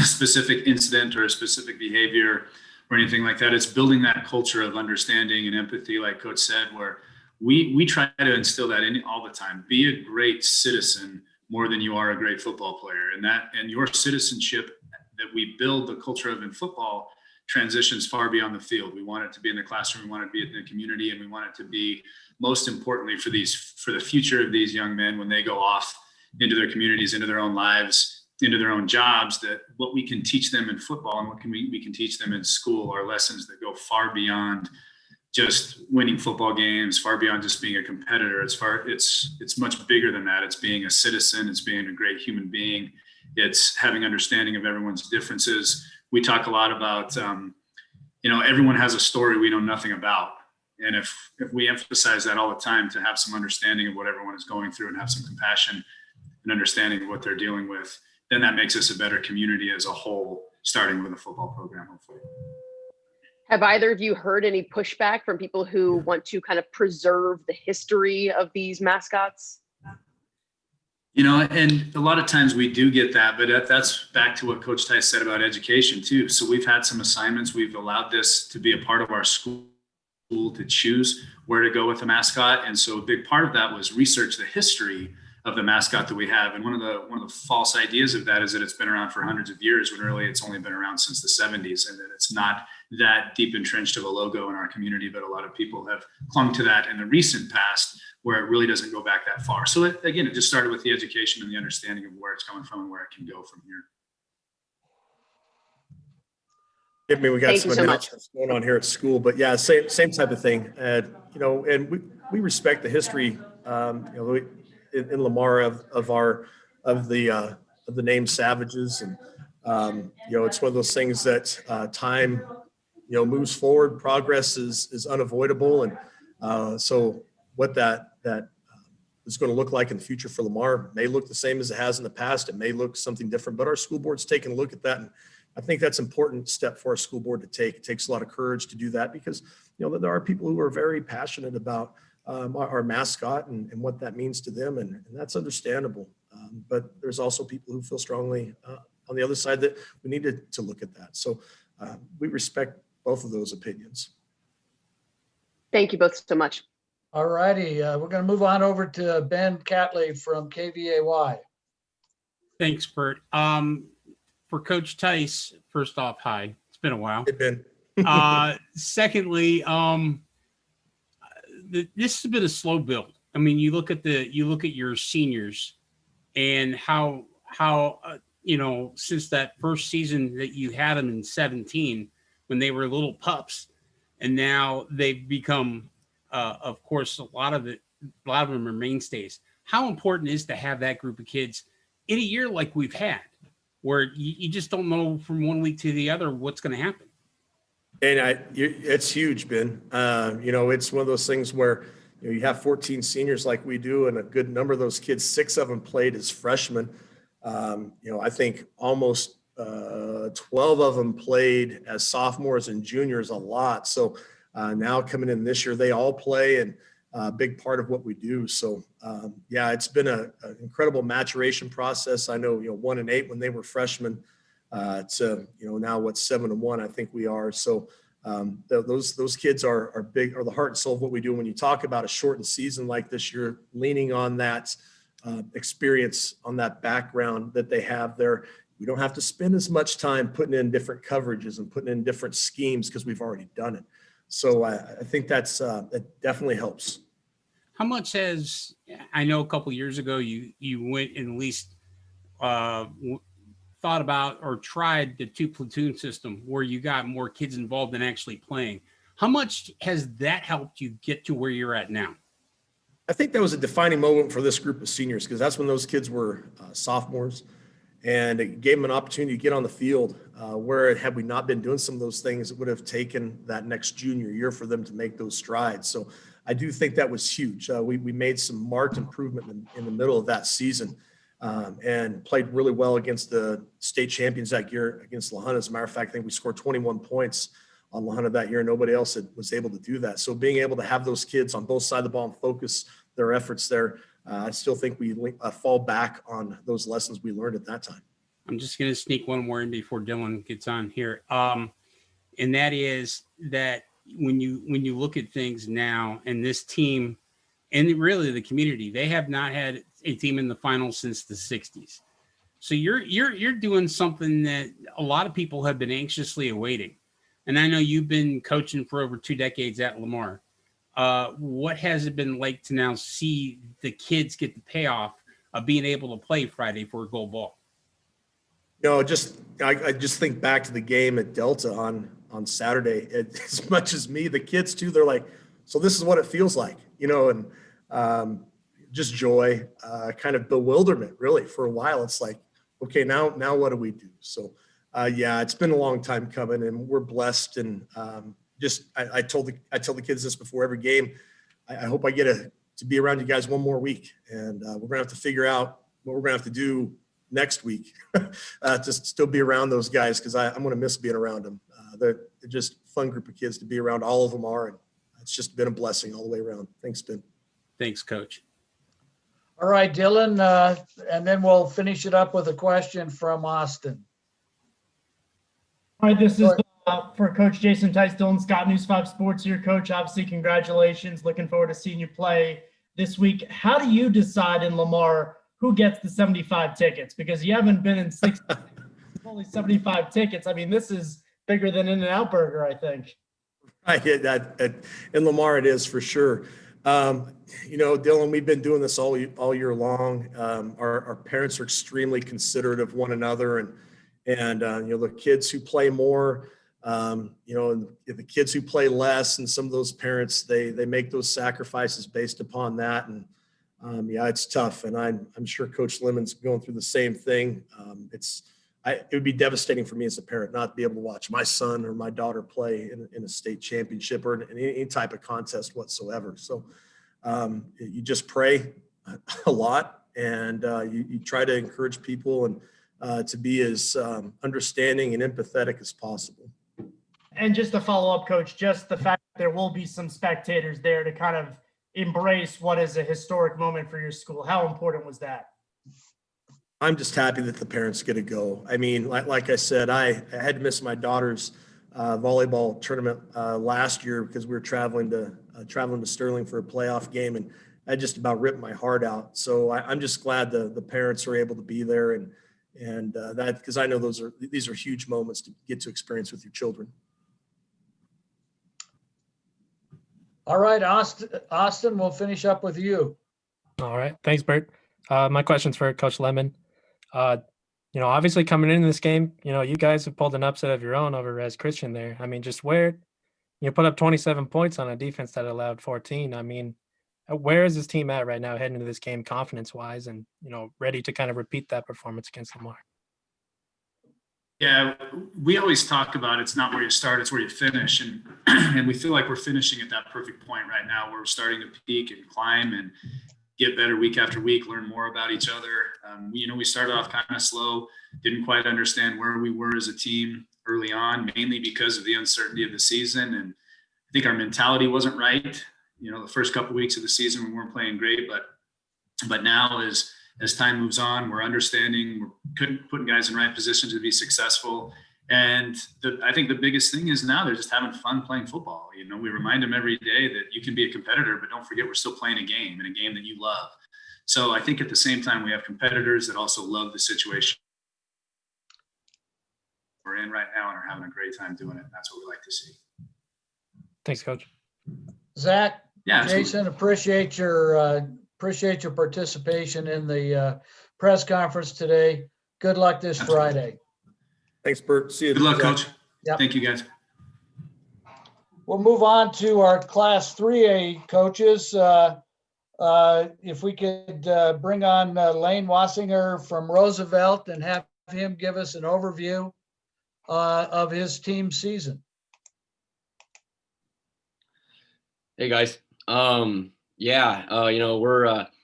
specific incident or a specific behavior or anything like that. It's building that culture of understanding and empathy, like Coach said, where we try to instill that in all the time. Be a great citizen more than you are a great football player. And your citizenship that we build the culture of in football transitions far beyond the field. We want it to be in the classroom, we want it to be in the community, and we want it to be, most importantly, for the future of these young men when they go off into their communities, into their own lives, into their own jobs, that what we can teach them in football and what we can teach them in school are lessons that go far beyond just winning football games, far beyond just being a competitor. It's much bigger than that. It's being a citizen, it's being a great human being, it's having understanding of everyone's differences. We talk a lot about, everyone has a story we know nothing about. And if we emphasize that all the time, to have some understanding of what everyone is going through and have some compassion and understanding of what they're dealing with, then that makes us a better community as a whole, starting with a football program, hopefully. Have either of you heard any pushback from people who want to kind of preserve the history of these mascots? And a lot of times we do get that, but that's back to what Coach Tice said about education too. So we've had some assignments. We've allowed this to be a part of our school to choose where to go with the mascot. And so a big part of that was research the history of the mascot that we have. And one of the false ideas of that is that it's been around for hundreds of years, when really it's only been around since the 70s, and that it's not that deep entrenched of a logo in our community. But a lot of people have clung to that in the recent past, where it really doesn't go back that far. So it just started with the education and the understanding of where it's coming from and where it can go from here. I mean, we got some announcements going on here at school, but yeah, same type of thing. And we respect the history, in Lamar of the name Savages, and it's one of those things that time moves forward. Progress is unavoidable, and so what that is going to look like in the future for Lamar may look the same as it has in the past. It may look something different, but our school board's taking a look at that, and I think that's an important step for our school board to take. It takes a lot of courage to do that, because there are people who are very passionate about our mascot and what that means to them, and that's understandable. But there's also people who feel strongly on the other side that we need to look at that. So we respect both of those opinions. Thank you both so much. All righty, we're going to move on over to Ben Catley from KVAY. Thanks, Bert. For Coach Tice, first off, hi. It's been a while. Hey, Ben. Secondly, this has been a slow build. I mean, you look at your seniors and how since that first season that you had them in 17, when they were little pups, and now they've become, of course, a lot of them are mainstays. How important is to have that group of kids in a year like we've had, where you just don't know from one week to the other what's going to happen? And it's huge, Ben. It's one of those things where you have 14 seniors like we do, and a good number of those kids, 6 of them played as freshmen. I think almost 12 of them played as sophomores and juniors a lot. So now coming in this year, they all play, and a big part of what we do. So it's been an incredible maturation process. I know 1 and 8 when they were freshmen, to now 7 and 1 I think we are. So those kids are big, are the heart and soul of what we do. When you talk about a shortened season like this, you're leaning on that experience, on that background that they have there. We don't have to spend as much time putting in different coverages and putting in different schemes, because we've already done it. So I think that definitely helps. How much I know a couple of years ago you went and at least thought about or tried the 2 platoon system, where you got more kids involved in actually playing. How much has that helped you get to where you're at now? I think that was a defining moment for this group of seniors, because that's when those kids were sophomores, and it gave them an opportunity to get on the field, where had we not been doing some of those things, it would have taken that next junior year for them to make those strides. So I do think that was huge. We made some marked improvement in the middle of that season. and played really well against the state champions that year against La Junta. As a matter of fact, I think we scored 21 points on La Junta that year. Nobody else was able to do that. So being able to have those kids on both sides of the ball and focus their efforts there, I still think we fall back on those lessons we learned at that time. I'm just going to sneak one more in before Dylan gets on here. And that is that when you look at things now, and this team and really the community, they have not had a team in the finals since the 60s. So you're doing something that a lot of people have been anxiously awaiting. And I know you've been coaching for over 2 decades at Lamar. What has it been like to now see the kids get the payoff of being able to play Friday for a gold ball? No, I just think back to the game at Delta on Saturday. As much as me, the kids too, they're like, so this is what it feels like, and just joy, kind of bewilderment really for a while. It's like, okay, now what do we do? So yeah, it's been a long time coming, and we're blessed. And I tell the kids this before every game. I hope I get to be around you guys one more week, and we're gonna have to figure out what we're gonna have to do next week to still be around those guys, because I'm gonna miss being around them. They're just a fun group of kids to be around. All of them are, and it's just been a blessing all the way around. Thanks, Ben. Thanks, Coach. All right, Dylan, and then we'll finish it up with a question from Austin. All right, this is for Coach Jason Tice. Dylan Scott, News 5 Sports here. Coach, obviously, congratulations. Looking forward to seeing you play this week. How do you decide in Lamar who gets the 75 tickets? Because you haven't been in 60, only 75 tickets. I mean, this is bigger than In-N-Out Burger, I think. Right, in Lamar it is for sure. Dylan, we've been doing this all year long. Our parents are extremely considerate of one another, and the kids who play more, the kids who play less, and some of those parents, they make those sacrifices based upon that. And yeah, it's tough, and I'm sure Coach Lemon's going through the same thing. It would be devastating for me as a parent not to be able to watch my son or my daughter play in a state championship or in any type of contest whatsoever. So you just pray a lot, and you try to encourage people and to be as understanding and empathetic as possible. And just to follow up, Coach, just the fact that there will be some spectators there to kind of embrace what is a historic moment for your school. How important was that? I'm just happy that the parents get to go. I mean, like I said, I had to miss my daughter's volleyball tournament last year because we were traveling to Sterling for a playoff game, and I just about ripped my heart out. So I'm just glad the parents are able to be there, and that, because I know these are huge moments to get to experience with your children. All right, Austin, we'll finish up with you. All right. Thanks, Bert. My question's for Coach Lemon. Obviously coming into this game, you guys have pulled an upset of your own over Res Christian there. I mean, just where you put up 27 points on a defense that allowed 14. I mean, where is this team at right now heading into this game confidence-wise and, ready to kind of repeat that performance against Lamar? Yeah, we always talk about it's not where you start, it's where you finish. And we feel like we're finishing at that perfect point right now where we're starting to peak and climb and get better week after week, learn more about each other. We started off kind of slow, didn't quite understand where we were as a team early on, mainly because of the uncertainty of the season. And I think our mentality wasn't right. The first couple of weeks of the season, we weren't playing great, but now as time moves on, we're understanding, we're putting guys in the right positions to be successful. And I think the biggest thing is now they're just having fun playing football. We remind them every day that you can be a competitor, but don't forget we're still playing a game, and a game that you love. So I think at the same time, we have competitors that also love the situation we're in right now and are having a great time doing it. That's what we like to see. Thanks, Coach. Zach, yeah, Jason, appreciate your participation in the press conference today. Good luck this Friday. Thanks, Bert. See you. Good luck, Coach. Yep. Thank you, guys. We'll move on to our Class 3A coaches. If we could bring on Lane Wassinger from Roosevelt and have him give us an overview of his team season. Hey guys. We're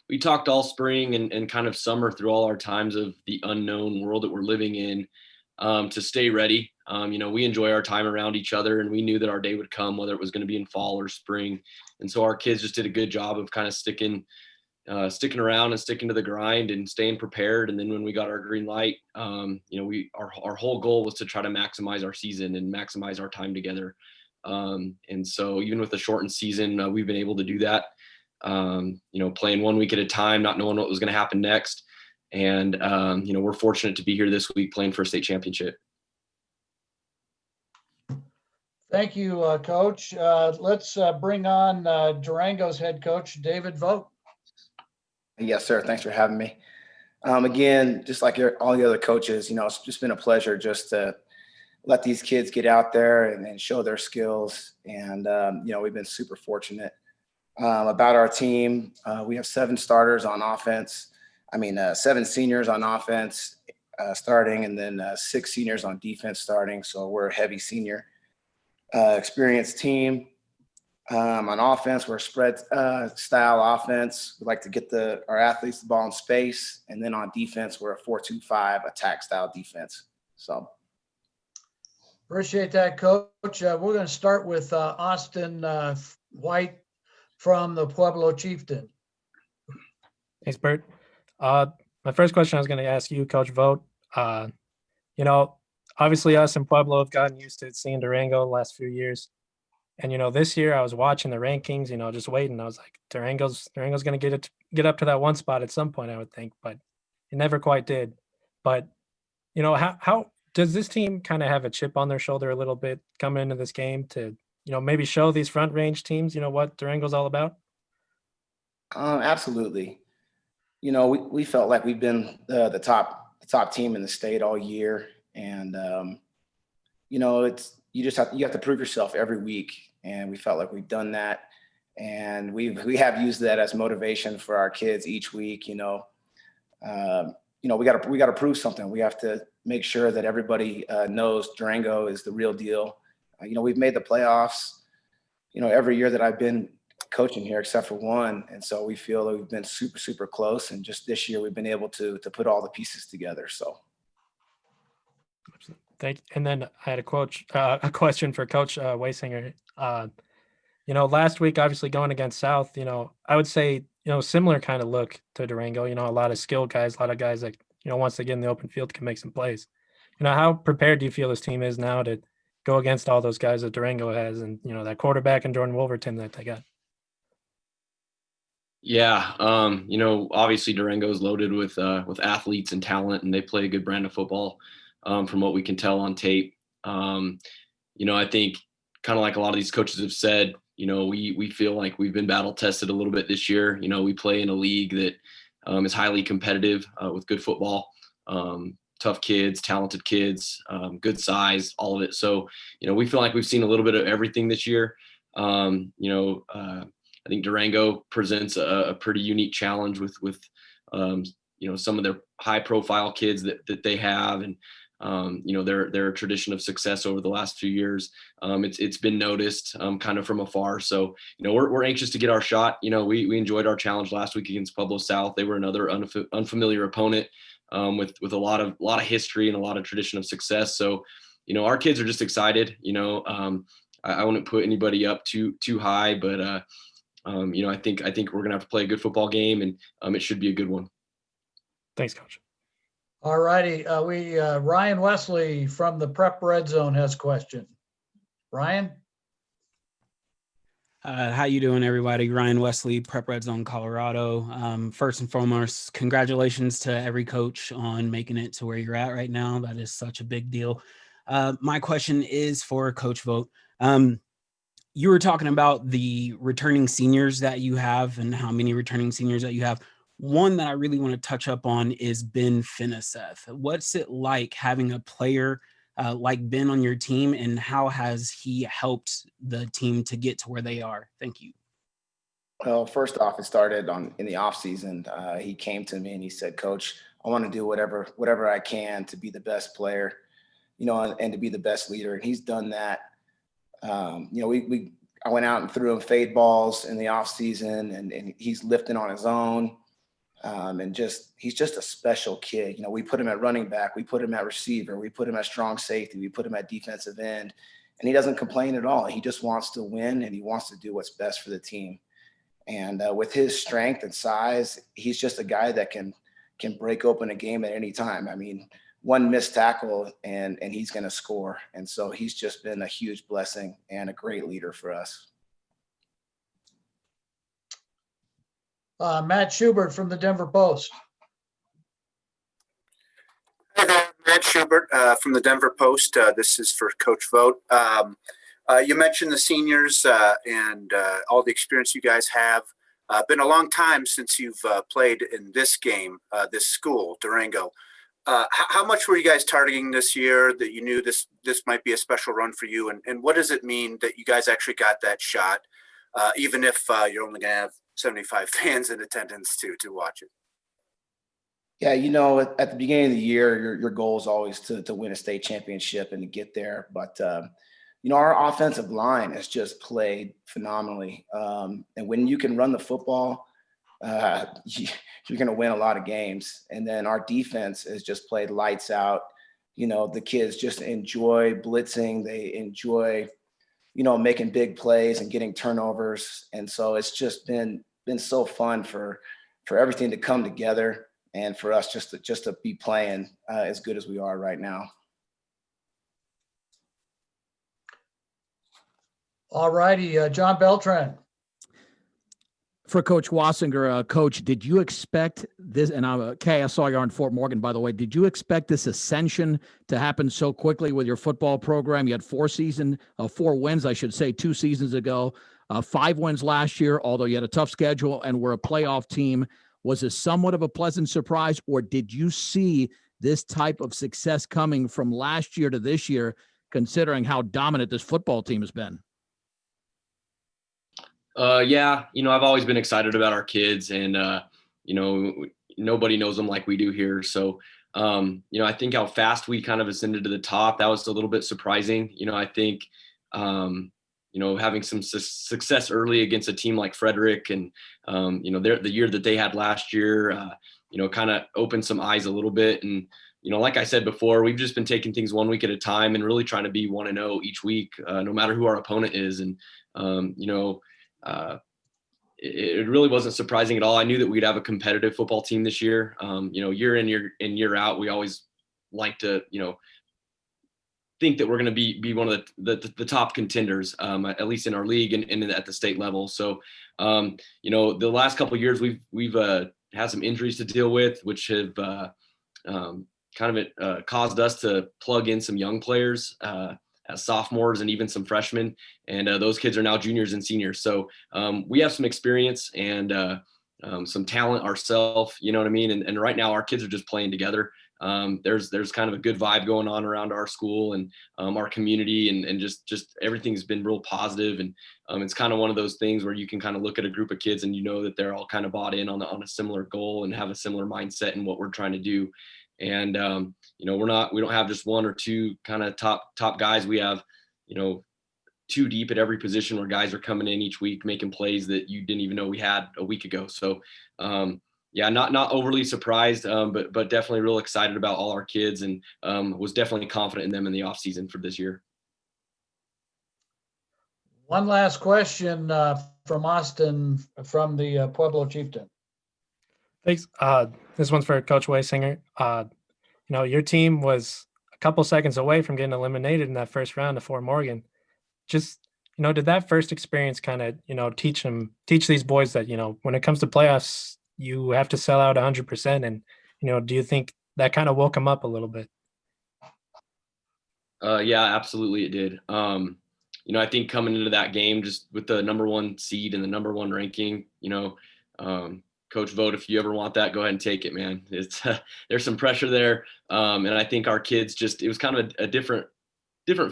we talked all spring and kind of summer through all our times of the unknown world that we're living in, to stay ready. We enjoy our time around each other, and we knew that our day would come, whether it was going to be in fall or spring. And so our kids just did a good job of kind of sticking around and sticking to the grind and staying prepared. And then when we got our green light, our whole goal was to try to maximize our season and maximize our time together. And so even with the shortened season, we've been able to do that. Playing 1 week at a time, not knowing what was going to happen next. And, we're fortunate to be here this week playing for a state championship. Thank you, Coach. Let's bring on Durango's head coach, David Vogt. Yes, sir. Thanks for having me. Again, just like all the other coaches, it's just been a pleasure just to let these kids get out there and show their skills. And, we've been super fortunate. About our team, we have 7 starters on offense. 7 seniors on offense starting, and then 6 seniors on defense starting. So we're a heavy senior experienced team. On offense, we're a spread style offense. We like to get our athletes the ball in space. And then on defense, we're a 4-2-5 attack style defense. So. Appreciate that, Coach. We're going to start with Austin White from the Pueblo Chieftain. Thanks, Bert. My first question I was going to ask you, Coach Vogt. Obviously us in Pueblo have gotten used to seeing Durango the last few years. And, this year I was watching the rankings, just waiting. I was like, Durango's going to get up to that 1 spot at some point, I would think, but it never quite did. But, how does this team kind of have a chip on their shoulder a little bit coming into this game to, maybe show these front range teams, what Durango's all about? Absolutely. We felt like we've been the top team in the state all year. And, you have to prove yourself every week. And we felt like we've done that. And we have used that as motivation for our kids each week. We got to prove something. We have to make sure that everybody knows Durango is the real deal. We've made the playoffs, every year that I've been coaching here, except for 1. And so we feel that we've been super, super close. And just this year, we've been able to put all the pieces together. So. Thank you. And then I had a question for Coach Waysinger. Last week, obviously going against South, I would say, similar kind of look to Durango, a lot of skilled guys, a lot of guys that, once they get in the open field can make some plays. How prepared do you feel this team is now to go against all those guys that Durango has and, that quarterback and Jordan Wolverton that they got? Yeah. Obviously Durango is loaded with athletes and talent, and they play a good brand of football. From what we can tell on tape. I think kind of like a lot of these coaches have said, we feel like we've been battle tested a little bit this year. We play in a league that is highly competitive with good football, tough kids, talented kids, good size, all of it. So, we feel like we've seen a little bit of everything this year. I think Durango presents a pretty unique challenge with some of their high profile kids that they have. And, their tradition of success over the last few years. It's been noticed kind of from afar. So, we're anxious to get our shot. We enjoyed our challenge last week against Pueblo South. They were another unfamiliar opponent with a lot of history and a lot of tradition of success. So, our kids are just excited. I wouldn't put anybody up too high, but I think we're gonna have to play a good football game, and it should be a good one. Thanks, Coach. All righty. Ryan Wesley from the Prep Red Zone has a question. Ryan? How you doing, everybody? Ryan Wesley, Prep Red Zone, Colorado. First and foremost, congratulations to every coach on making it to where you're at right now. That is such a big deal. My question is for Coach Vogt. You were talking about the returning seniors that you have and how many returning seniors that you have. One that I really want to touch up on is Ben Finissette. What's it like having a player like Ben on your team, and how has he helped the team to get to where they are? Thank you. Well, first off, it started in the off season. He came to me and he said, "Coach, I want to do whatever I can to be the best player, and to be the best leader." And he's done that. I went out and threw him fade balls in the off season, and he's lifting on his own. And he's just a special kid. We put him at running back, we put him at receiver, we put him at strong safety, we put him at defensive end, and he doesn't complain at all. He just wants to win, and he wants to do what's best for the team. And with his strength and size, he's just a guy that can break open a game at any time. I mean, one missed tackle and he's going to score. And so he's just been a huge blessing and a great leader for us. Matt Schubert from the Denver Post. Hi there, Matt Schubert from the Denver Post. This is for Coach Vogt. You mentioned the seniors and all the experience you guys have. Been a long time since you've played in this game, this school, Durango. How much were you guys targeting this year that you knew this might be a special run for you? And what does it mean that you guys actually got that shot, even if you're only going to have 75 fans in attendance to watch it? Yeah, at the beginning of the year, your goal is always to win a state championship and to get there. But, our offensive line has just played phenomenally. And when you can run the football, you're going to win a lot of games. And then our defense has just played lights out. The kids just enjoy blitzing. They enjoy, making big plays and getting turnovers. And so it's just been so fun for everything to come together and for us just to be playing as good as we are right now. All righty, John Beltran. For Coach Wassinger, Coach, did you expect this? And I'm I saw you in Fort Morgan, by the way. Did you expect this ascension to happen so quickly with your football program? You had 4 wins, I should say, 2 seasons ago, 5 wins last year, although you had a tough schedule and were a playoff team. Was this somewhat of a pleasant surprise, or did you see this type of success coming from last year to this year, considering how dominant this football team has been? Yeah, I've always been excited about our kids, and nobody knows them like we do here. So, I think how fast we kind of ascended to the top, that was a little bit surprising. I think, having some success early against a team like Frederick and, the year that they had last year, kind of opened some eyes a little bit. And, like I said before, we've just been taking things 1 week at a time and really trying to be 1-0 each week, no matter who our opponent is. And, it really wasn't surprising at all. I knew that we'd have a competitive football team this year. Year in, year out, we always like to, think that we're going to be one of the top contenders, at least in our league and at the state level. So, the last couple of years we've had some injuries to deal with, which have kind of caused us to plug in some young players as sophomores and even some freshmen. And those kids are now juniors and seniors. So we have some experience and some talent ourselves, you know what I mean? And right now our kids are just playing together. There's kind of a good vibe going on around our school and our community and just everything's been real positive. And it's kind of one of those things where you can kind of look at a group of kids and that they're all kind of bought in on a similar goal and have a similar mindset in what we're trying to do. And, we don't have just 1 or 2 kind of top guys. We have, 2 deep at every position where guys are coming in each week, making plays that you didn't even know we had a week ago. So, yeah, not overly surprised, but definitely real excited about all our kids and was definitely confident in them in the off season for this year. One last question from Austin from the Pueblo Chieftain. Thanks. This one's for Coach Wassinger. Your team was a couple seconds away from getting eliminated in that first round of Fort Morgan. Just, did that first experience kind of, teach these boys that, when it comes to playoffs, you have to sell out 100%. And, do you think that kind of woke them up a little bit? Yeah, absolutely it did. I think coming into that game, just with the number 1 seed and the number 1 ranking, Coach Vogt, if you ever want that, go ahead and take it, man. It's there's some pressure there. And I think our kids it was kind of a different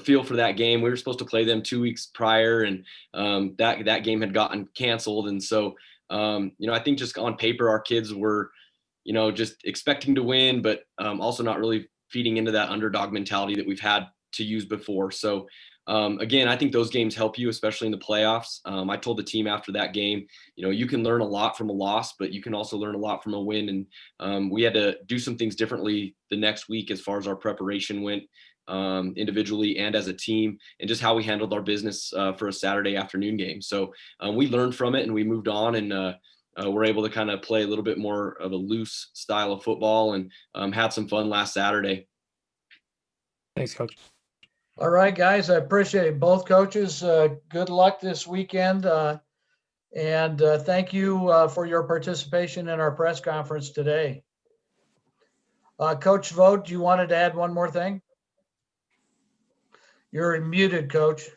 feel for that game. We were supposed to play them 2 weeks prior and that game had gotten canceled. And so, I think just on paper, our kids were, just expecting to win, but also not really feeding into that underdog mentality that we've had to use before. So, Again, I think those games help you, especially in the playoffs. I told the team after that game, you can learn a lot from a loss, but you can also learn a lot from a win. And we had to do some things differently the next week as far as our preparation went, individually and as a team, and just how we handled our business for a Saturday afternoon game. So we learned from it and we moved on, and we're able to kind of play a little bit more of a loose style of football, and had some fun last Saturday. Thanks, Coach. All right, guys, I appreciate it. Both coaches, good luck this weekend. And thank you for your participation in our press conference today. Coach Vogt, you wanted to add one more thing? You're muted, Coach.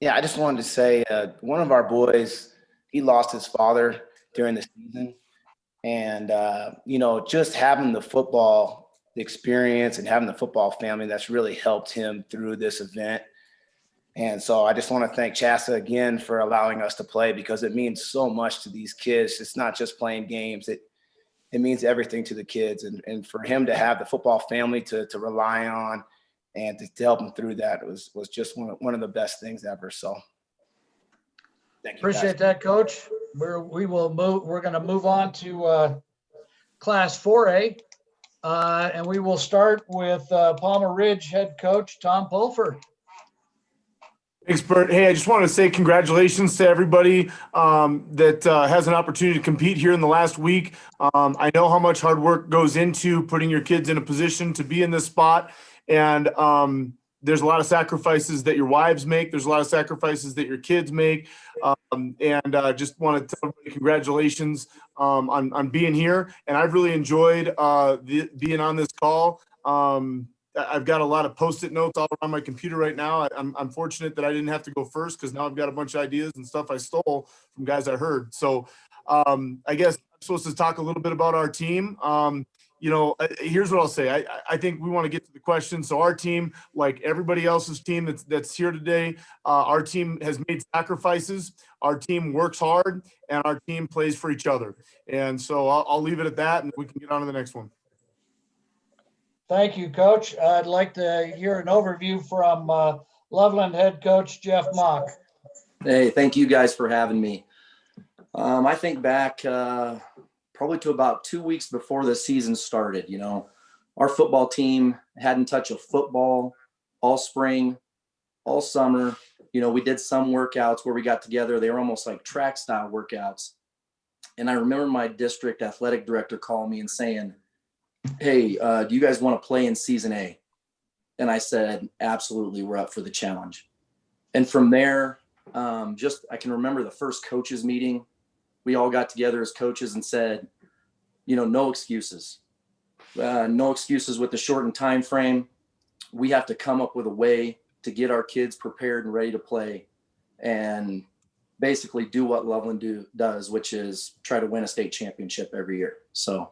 Yeah, I just wanted to say one of our boys, he lost his father during the season. And, just having the football experience and having the football family, that's really helped him through this event. And so I just want to thank CHSAA again for allowing us to play, because it means so much to these kids. It's not just playing games. It means everything to the kids. And for him to have the football family to rely on and to help him through that was just one of the best things ever. So thank you. Appreciate that, Coach. We're going to move on to Class 4A. And we will start with Palmer Ridge head coach, Tom Pulford. Thanks, Bert. Hey, I just wanted to say congratulations to everybody that has an opportunity to compete here in the last week. I know how much hard work goes into putting your kids in a position to be in this spot. And there's a lot of sacrifices that your wives make. There's a lot of sacrifices that your kids make. Just want to tell everybody congratulations on being here. And I've really enjoyed being on this call. I've got a lot of Post-it notes all around my computer right now. I'm fortunate that I didn't have to go first, because now I've got a bunch of ideas and stuff I stole from guys I heard. So I guess I'm supposed to talk a little bit about our team. Here's what I'll say. I think we want to get to the question. So our team, like everybody else's team that's here today, our team has made sacrifices. Our team works hard, and our team plays for each other. And so I'll leave it at that, and we can get on to the next one. Thank you, Coach. I'd like to hear an overview from Loveland head coach Jeff Mock. Hey, thank you guys for having me. I think back probably to about 2 weeks before the season started. Our football team hadn't touched a football all spring, all summer. We did some workouts where we got together. They were almost like track style workouts. And I remember my district athletic director calling me and saying, "Hey, do you guys want to play in season A?" And I said, "Absolutely, we're up for the challenge." And from there, I can remember the first coaches meeting. We all got together as coaches and said, no excuses. No excuses with the shortened time frame. We have to come up with a way to get our kids prepared and ready to play, and basically do what Loveland does, which is try to win a state championship every year. So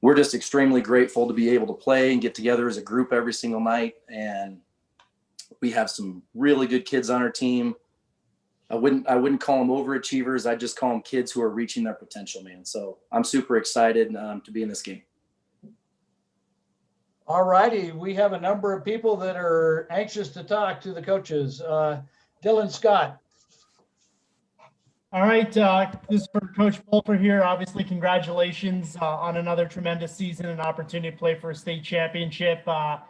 we're just extremely grateful to be able to play and get together as a group every single night. And we have some really good kids on our team. I wouldn't call them overachievers. I just call them kids who are reaching their potential, man. So I'm super excited to be in this game. All righty. We have a number of people that are anxious to talk to the coaches. Dylan Scott. All right. This is for Coach Pulford here. Obviously, congratulations on another tremendous season and opportunity to play for a state championship. I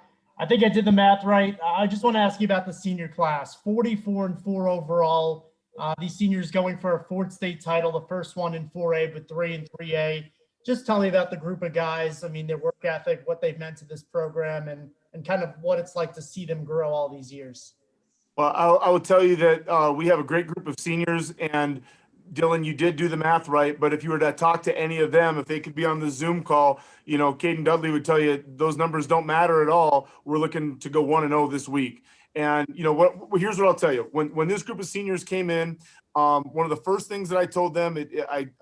think I did the math right. I just want to ask you about the senior class. 44-4 overall. These seniors going for a fourth state title, the first one in 4A, but 3 in 3A. Just tell me about the group of guys. I mean, their work ethic, what they've meant to this program, and kind of what it's like to see them grow all these years. Well, I will tell you that we have a great group of seniors, and Dylan, you did do the math right, but if you were to talk to any of them, if they could be on the Zoom call, Caden Dudley would tell you those numbers don't matter at all. We're looking to go 1-0 this week. And here's what I'll tell you. When this group of seniors came in, one of the first things that I told them,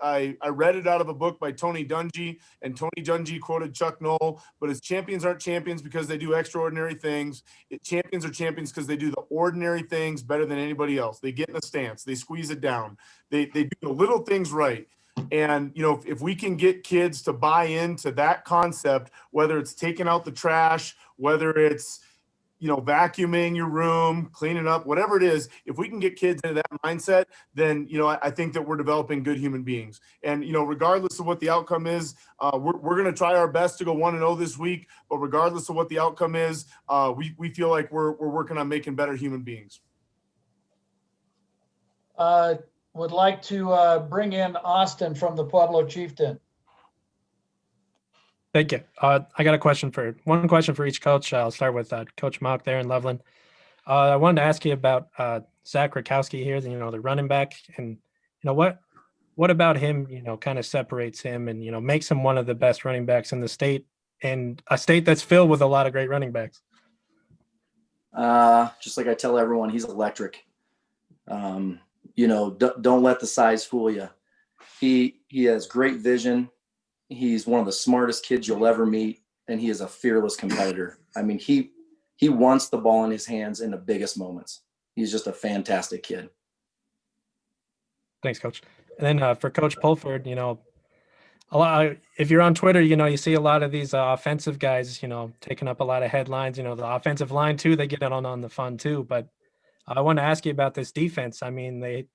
I read it out of a book by Tony Dungy, and Tony Dungy quoted Chuck Noll, but his champions aren't champions because they do extraordinary things. Champions are champions because they do the ordinary things better than anybody else. They get in a stance, they squeeze it down, they do the little things right. And, if we can get kids to buy into that concept, whether it's taking out the trash, whether it's vacuuming your room, cleaning up, whatever it is, if we can get kids into that mindset, then, I think that we're developing good human beings. And, regardless of what the outcome is, we're going to try our best to go 1-0 this week. But regardless of what the outcome is, we feel like we're working on making better human beings. Would like to bring in Austin from the Pueblo Chieftain. Thank you. I got one question for each coach. I'll start with Coach Mock there in Loveland. I wanted to ask you about Zach Rakowski here, the running back, and what about him, kind of separates him and, makes him one of the best running backs in the state, and a state that's filled with a lot of great running backs. Just like I tell everyone, he's electric. Don't let the size fool you. He has great vision. He's one of the smartest kids you'll ever meet, and he is a fearless competitor. I mean, he wants the ball in his hands in the biggest moments. He's just a fantastic kid. Thanks, Coach. And then for Coach Pulford, if you're on Twitter, you see a lot of these offensive guys, taking up a lot of headlines. The offensive line too, they get on the fun too. But I want to ask you about this defense. I mean, they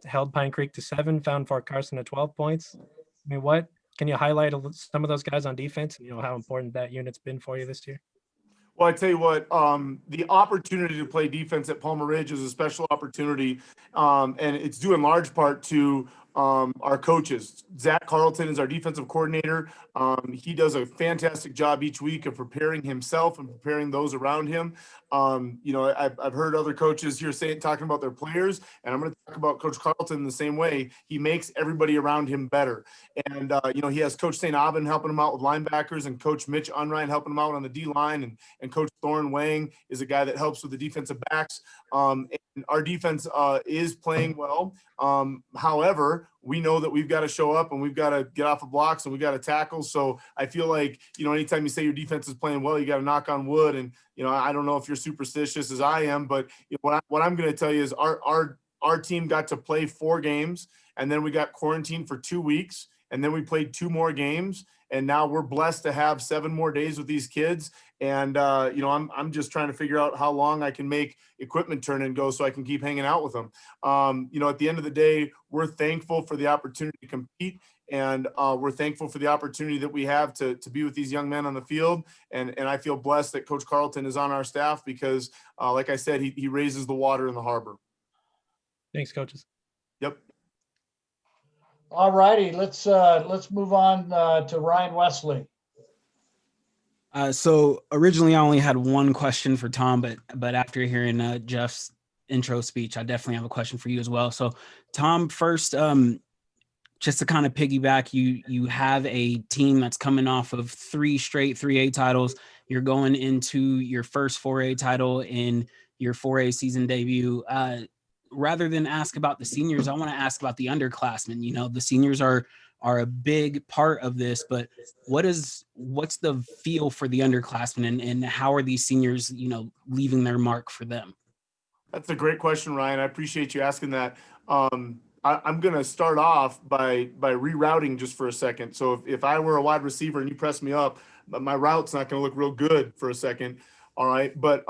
held Pine Creek to 7, found Fort Carson to 12 points. I mean, what can you highlight some of those guys on defense? How important that unit's been for you this year? Well, I tell you what, the opportunity to play defense at Palmer Ridge is a special opportunity, and it's due in large part to our coaches. Zach Carlton is our defensive coordinator. He does a fantastic job each week of preparing himself and preparing those around him. I've heard other coaches here talking about their players, and I'm going to talk about Coach Carlton the same way. He makes everybody around him better. And, he has Coach St. Aubin helping him out with linebackers, and Coach Mitch Unrein helping him out on the D-line, and Coach Thorne Wang is a guy that helps with the defensive backs. And our defense is playing well. However, we know that we've got to show up and we've got to get off of blocks and we've got to tackle. So I feel like, anytime you say your defense is playing well, you got to knock on wood. And, I don't know if you're superstitious as I am, but what I'm going to tell you is our team got to play 4 games, and then we got quarantined for 2 weeks, and then we played 2 more games. And now we're blessed to have 7 more days with these kids. And, I'm just trying to figure out how long I can make equipment turn and go so I can keep hanging out with them. At the end of the day, we're thankful for the opportunity to compete. And we're thankful for the opportunity that we have to be with these young men on the field. And I feel blessed that Coach Carlton is on our staff because, like I said, he raises the water in the harbor. Thanks, coaches. Yep. All righty, let's move on to Ryan Wesley. So originally I only had one question for Tom, but after hearing Jeff's intro speech, I definitely have a question for you as well. So Tom, first, just to kind of piggyback, you have a team that's coming off of 3 straight 3A titles. You're going into your first 4A title in your 4A season debut. Rather than ask about the seniors, I want to ask about the underclassmen. The seniors are a big part of this, but what's the feel for the underclassmen and how are these seniors, leaving their mark for them? That's a great question, Ryan. I appreciate you asking that. I'm going to start off by rerouting just for a second. So if I were a wide receiver and you press me up, my route's not going to look real good for a second. All right. But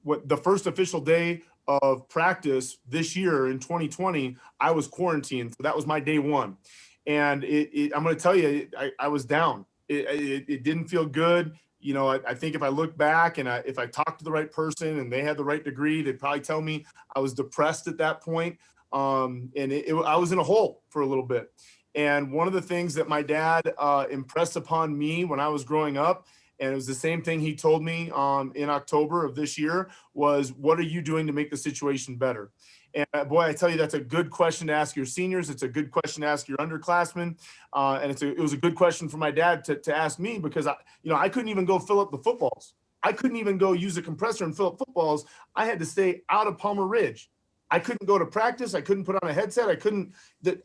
what the first official day of practice this year in 2020, I was quarantined. So that was my day 1. And I'm going to tell you, I was down. It didn't feel good. I think if I look back and if I talked to the right person and they had the right degree, they'd probably tell me I was depressed at that point. And I was in a hole for a little bit. And one of the things that my dad impressed upon me when I was growing up, and it was the same thing he told me in October of this year, was what are you doing to make the situation better? And boy, I tell you, that's a good question to ask your seniors. It's a good question to ask your underclassmen. And it was a good question for my dad to ask me because I couldn't even go fill up the footballs. I couldn't even go use a compressor and fill up footballs. I had to stay out of Palmer Ridge. I couldn't go to practice. I couldn't put on a headset.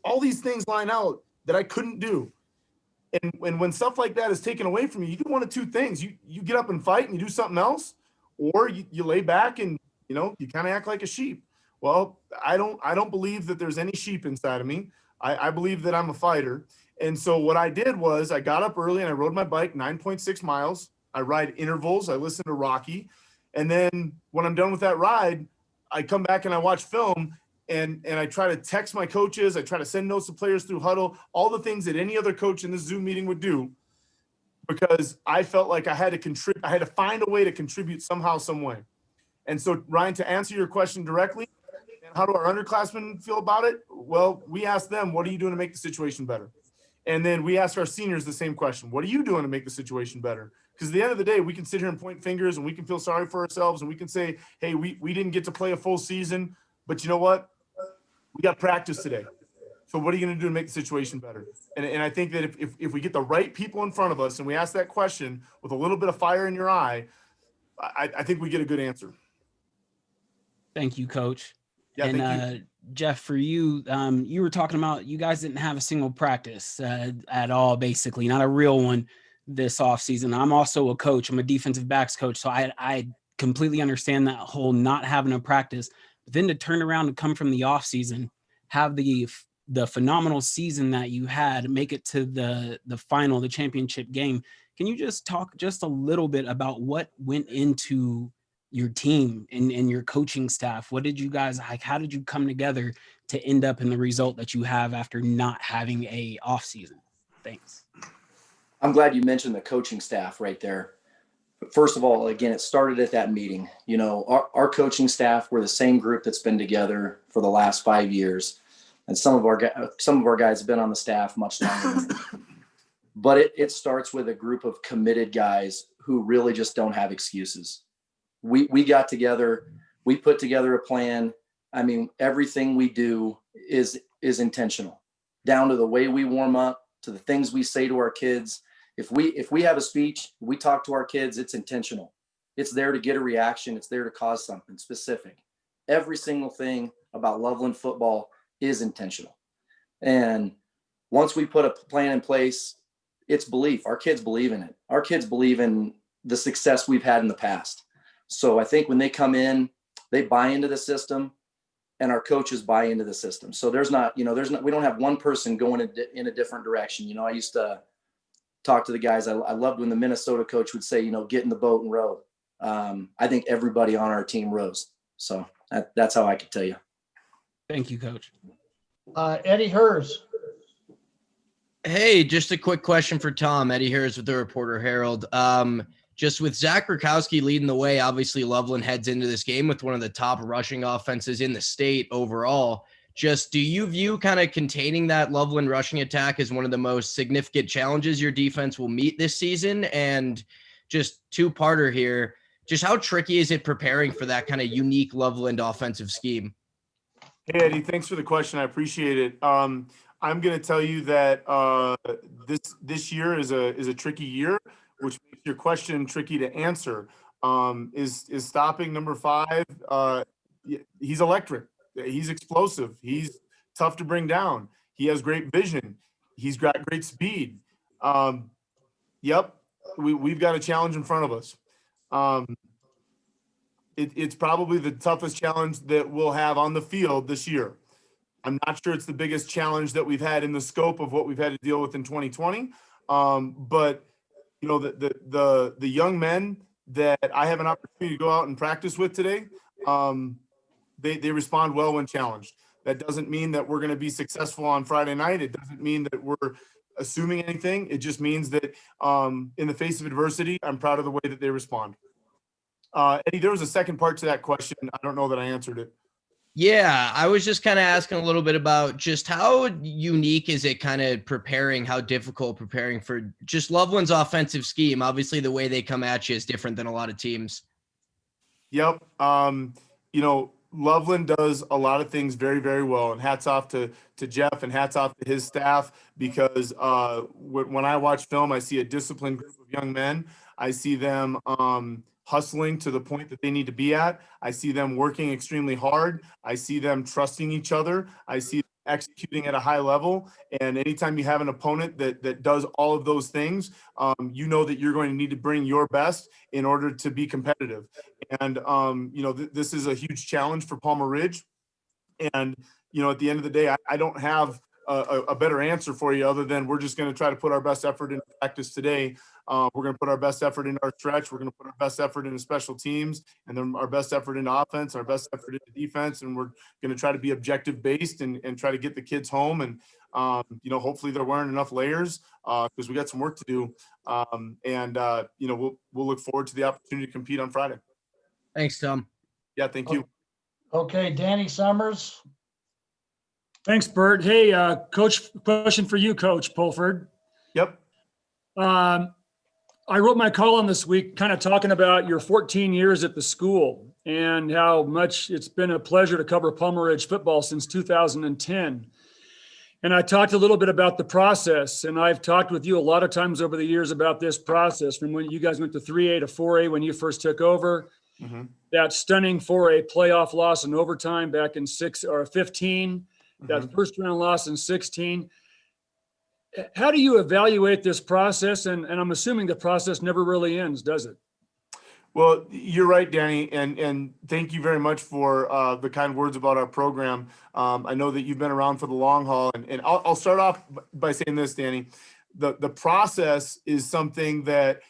All these things line out that I couldn't do. And when stuff like that is taken away from you, you do one of 2 things. You get up and fight and you do something else, or you lay back and, you kind of act like a sheep. Well, I don't believe that there's any sheep inside of me. I believe that I'm a fighter. And so what I did was I got up early and I rode my bike 9.6 miles. I ride intervals. I listen to Rocky. And then when I'm done with that ride, I come back and I watch film and I try to text my coaches. I try to send notes to players through huddle, all the things that any other coach in this Zoom meeting would do, because I felt like I had to contribute. I had to find a way to contribute somehow, some way. And so, Ryan, to answer your question directly, how do our underclassmen feel about it? Well, we ask them, what are you doing to make the situation better? And then we ask our seniors the same question. What are you doing to make the situation better? Because at the end of the day, we can sit here and point fingers and we can feel sorry for ourselves and we can say, hey, we didn't get to play a full season, but you know what? We got practice today. So what are you going to do to make the situation better? And I think that if we get the right people in front of us and we ask that question with a little bit of fire in your eye, I think we get a good answer. Thank you, Coach. Yeah, and thank you. Jeff, for you, you were talking about you guys didn't have a single practice at all, basically, not a real one this offseason. I'm also a coach. I'm a defensive backs coach. So I completely understand that whole not having a practice. But then to turn around and come from the offseason, have the phenomenal season that you had, make it to the final, the championship game. Can you just talk just a little bit about what went into your team and your coaching staff? What did you guys like? How did you come together to end up in the result that you have after not having a off season? Thanks. I'm glad you mentioned the coaching staff right there. But first of all, again, it started at that meeting. You know, our coaching staff, we're the same group that's been together for the last 5 years. And some of our guys have been on the staff much longer. But it starts with a group of committed guys who really just don't have excuses. We got together, we put together a plan. I mean, everything we do is intentional, down to the way we warm up, to the things we say to our kids. If we have a speech, we talk to our kids, it's intentional. It's there to get a reaction. It's there to cause something specific. Every single thing about Loveland football is intentional. And once we put a plan in place, it's belief. Our kids believe in it. Our kids believe in the success we've had in the past. So I think when they come in, they buy into the system and our coaches buy into the system. So we don't have one person going in a different direction. You know, I used to talk to the guys. I loved when the Minnesota coach would say, you know, get in the boat and row. I think everybody on our team rows. So that's how I could tell you. Thank you, Coach. Eddie Hers. Hey, just a quick question for Tom. Eddie Hers with the Reporter Herald. Just with Zach Rakowski leading the way, obviously Loveland heads into this game with one of the top rushing offenses in the state overall. Just do you view kind of containing that Loveland rushing attack as one of the most significant challenges your defense will meet this season? And just two-parter here, just how tricky is it preparing for that kind of unique Loveland offensive scheme? Hey, Eddie, thanks for the question. I appreciate it. I'm going to tell you that this year is a tricky year, which makes your question tricky to answer. Is stopping number 5? He's electric. He's explosive. He's tough to bring down. He has great vision. He's got great speed. Yep, we've got a challenge in front of us. It's probably the toughest challenge that we'll have on the field this year. I'm not sure it's the biggest challenge that we've had in the scope of what we've had to deal with in 2020. But you know, the young men that I have an opportunity to go out and practice with today, they respond well when challenged. That doesn't mean that we're going to be successful on Friday night. It doesn't mean that we're assuming anything. It just means that in the face of adversity, I'm proud of the way that they respond. Eddie, there was a second part to that question. I don't know that I answered it. Yeah, I was just kind of asking a little bit about just how unique is it kind of how difficult preparing for just Loveland's offensive scheme. Obviously, the way they come at you is different than a lot of teams. Yep. You know, Loveland does a lot of things very, very well, and hats off to Jeff and hats off to his staff, because when I watch film, I see a disciplined group of young men. I see them hustling to the point that they need to be at. I see them working extremely hard. I see them trusting each other. I see them executing at a high level. And anytime you have an opponent that does all of those things, you know that you're going to need to bring your best in order to be competitive. And, you know, this is a huge challenge for Palmer Ridge. And, you know, at the end of the day, I don't have a better answer for you other than we're just going to try to put our best effort into practice today. We're going to put our best effort into our stretch. We're going to put our best effort into special teams, and then our best effort into offense, our best effort into defense. And we're going to try to be objective based and try to get the kids home. And, hopefully they're wearing enough layers because we got some work to do. We'll look forward to the opportunity to compete on Friday. Thanks, Tom. Yeah, thank you. Okay, Danny Summers. Thanks, Bert. Hey, Coach, question for you, Coach Pulford. Yep. I wrote my column this week kind of talking about your 14 years at the school and how much it's been a pleasure to cover Palmer Ridge football since 2010. And I talked a little bit about the process, and I've talked with you a lot of times over the years about this process from when you guys went to 3A to 4A when you first took over. Mm-hmm. That stunning 4A playoff loss in overtime back in 15, Mm-hmm. that first round loss in 16. How do you evaluate this process? And I'm assuming the process never really ends, does it? Well, you're right, Danny, and thank you very much for the kind words about our program. I know that you've been around for the long haul, and I'll start off by saying this, Danny. The process is something that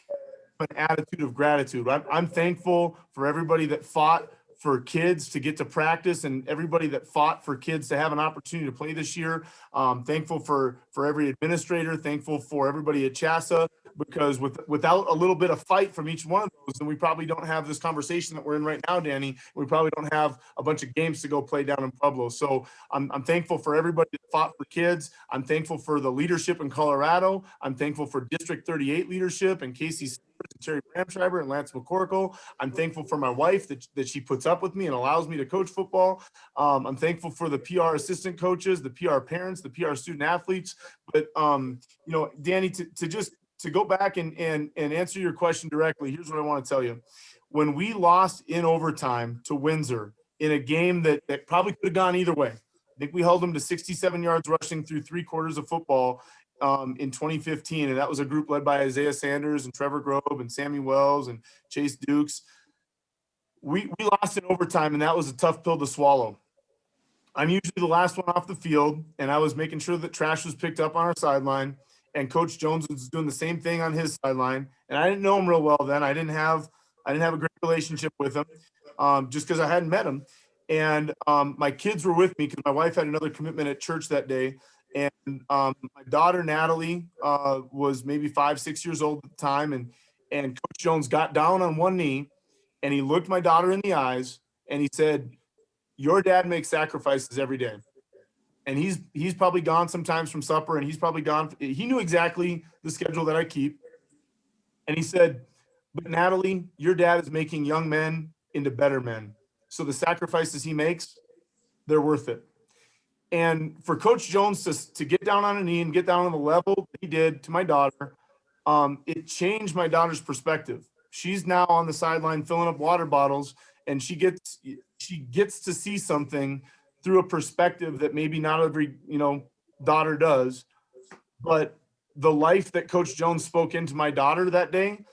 an attitude of gratitude. I'm thankful for everybody that fought for kids to get to practice and everybody that fought for kids to have an opportunity to play this year. Thankful for every administrator, thankful for everybody at CHSAA, because without a little bit of fight from each one of those, then we probably don't have this conversation that we're in right now, Danny. We probably don't have a bunch of games to go play down in Pueblo. So I'm thankful for everybody that fought for kids. I'm thankful for the leadership in Colorado. I'm thankful for District 38 leadership and Casey and Terry Bramschreiber and Lance McCorkle. I'm thankful for my wife that she puts up with me and allows me to coach football. I'm thankful for the PR assistant coaches, the PR parents, the PR student athletes. But Danny, to go back and answer your question directly, here's what I want to tell you. When we lost in overtime to Windsor in a game that probably could have gone either way, I think we held them to 67 yards rushing through 3 quarters of football in 2015. And that was a group led by Isaiah Sanders and Trevor Grove and Sammy Wells and Chase Dukes. We lost in overtime, and that was a tough pill to swallow. I'm usually the last one off the field, and I was making sure that trash was picked up on our sideline. And Coach Jones was doing the same thing on his sideline. And I didn't know him real well then. I didn't have a great relationship with him just because I hadn't met him. And my kids were with me because my wife had another commitment at church that day. And my daughter, Natalie, was maybe 5-6 years old at the time. And Coach Jones got down on one knee, and he looked my daughter in the eyes, and he said, "Your dad makes sacrifices every day. And he's probably gone sometimes from supper, and he's probably gone." He knew exactly the schedule that I keep. And he said, "But Natalie, your dad is making young men into better men. So the sacrifices he makes, they're worth it." And for Coach Jones to get down on a knee and get down on the level that he did to my daughter, it changed my daughter's perspective. She's now on the sideline filling up water bottles, and she gets to see something through a perspective that maybe not every daughter does. But the life that Coach Jones spoke into my daughter that day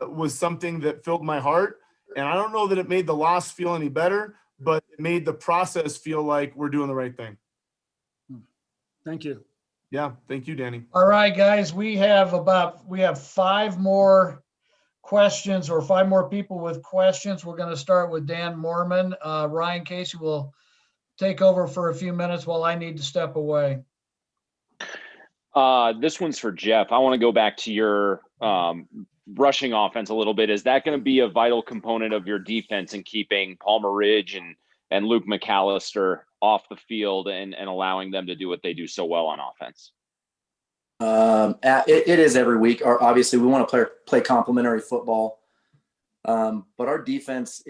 was something that filled my heart. And I don't know that it made the loss feel any better, but it made the process feel like we're doing the right thing. Thank you. Yeah, thank you, Danny. All right, guys, we have 5 more questions, or 5 more people with questions. We're going to start with Dan Mormon. Ryan Casey will take over for a few minutes while I need to step away. This one's for Jeff. I want to go back to your rushing offense a little bit. Is that going to be a vital component of your defense in keeping Palmer Ridge and Luke McAllister off the field and allowing them to do what they do so well on offense? It is every week. Obviously, we want to play complementary football, but our defense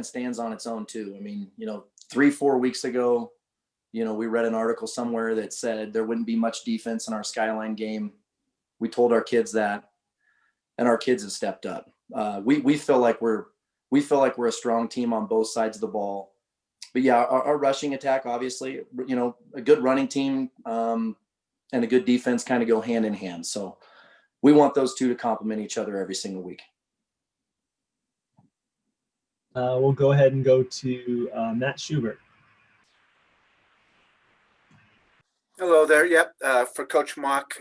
stands on its own too. I mean, 3-4 weeks ago, we read an article somewhere that said there wouldn't be much defense in our Skyline game. We told our kids that, and our kids have stepped up. We feel like we're a strong team on both sides of the ball. But yeah, our rushing attack, obviously, a good running team and a good defense kind of go hand in hand. So we want those two to complement each other every single week. We'll go ahead and go to Matt Schubert. Hello there. Yep. For Coach Mock,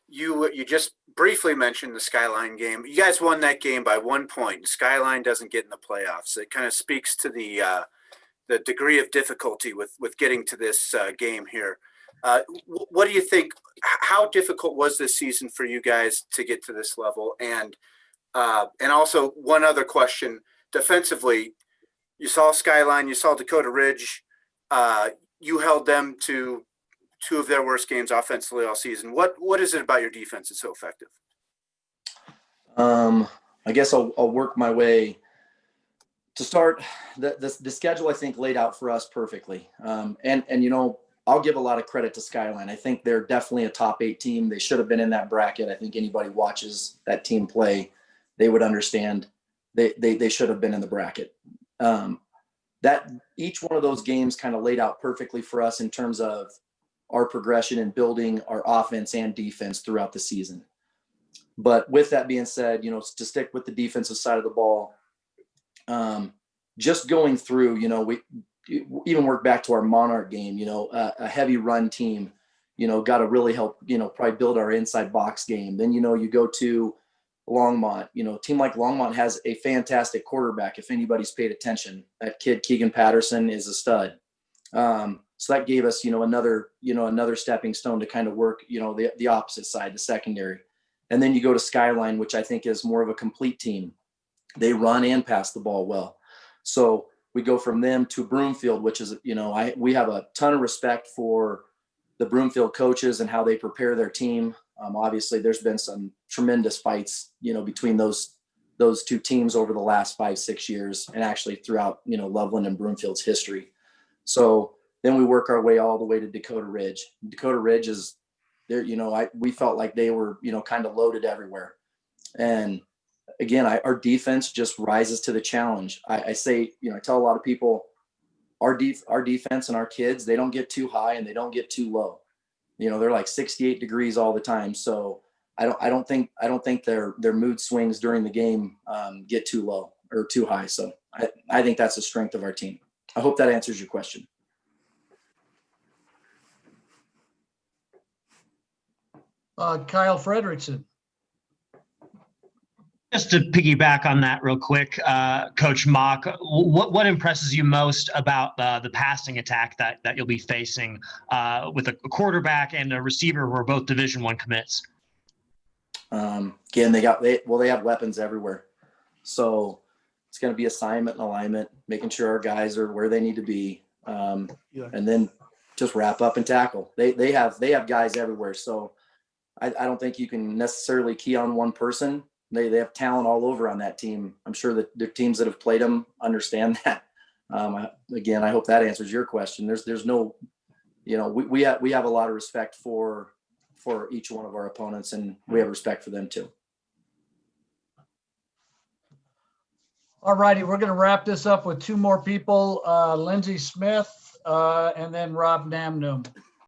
you just briefly mentioned the Skyline game. You guys won that game by 1 point. Skyline doesn't get in the playoffs. It kind of speaks to the degree of difficulty with getting to this game here. What do you think? How difficult was this season for you guys to get to this level? And also one other question: defensively, you saw Skyline, you saw Dakota Ridge. You held them to 2 of their worst games offensively all season. What is it about your defense that's so effective? I guess I'll work my way to start. The schedule, I think, laid out for us perfectly. And you know, I'll give a lot of credit to Skyline. I think they're definitely a top 8 team. They should have been in that bracket. I think anybody watches that team play, they would understand they should have been in the bracket. That each one of those games kind of laid out perfectly for us in terms of our progression in building our offense and defense throughout the season. But with that being said, you know, to stick with the defensive side of the ball, just going through, you know, we even work back to our Monarch game, you know, a heavy run team, you know, got to really help, you know, probably build our inside box game. Then, you know, you go to Longmont, you know, a team like Longmont has a fantastic quarterback. If anybody's paid attention, that kid, Keegan Patterson, is a stud. So that gave us, you know, another stepping stone to kind of work, you know, the opposite side, the secondary. And then you go to Skyline, which I think is more of a complete team. They run and pass the ball well. So we go from them to Broomfield, which is, you know, we have a ton of respect for the Broomfield coaches and how they prepare their team. Obviously, there's been some tremendous fights, you know, between those 2 teams over the last 5-6 years, and actually throughout, you know, Loveland and Broomfield's history. So then we work our way all the way to Dakota Ridge. Dakota Ridge is there, you know, we felt like they were, you know, kind of loaded everywhere. And again, our defense just rises to the challenge. I say, you know, I tell a lot of people, our defense and our kids, they don't get too high and they don't get too low. You know, they're like 68 degrees all the time. So I don't think their mood swings during the game get too low or too high. So I think that's the strength of our team. I hope that answers your question. Kyle Frederickson. Just to piggyback on that real quick, Coach Mock, what impresses you most about the passing attack that you'll be facing with a quarterback and a receiver who are both Division I commits? Again, they have weapons everywhere. So it's going to be assignment and alignment, making sure our guys are where they need to be, and then just wrap up and tackle. They have guys everywhere. So I don't think you can necessarily key on one person. They have talent all over on that team. I'm sure that the teams that have played them understand that. Again, I hope that answers your question. There's no, you know, we have a lot of respect for each one of our opponents, and we have respect for them too. All righty, we're going to wrap this up with 2 more people, Lindsey Smith and then Rob Namnum.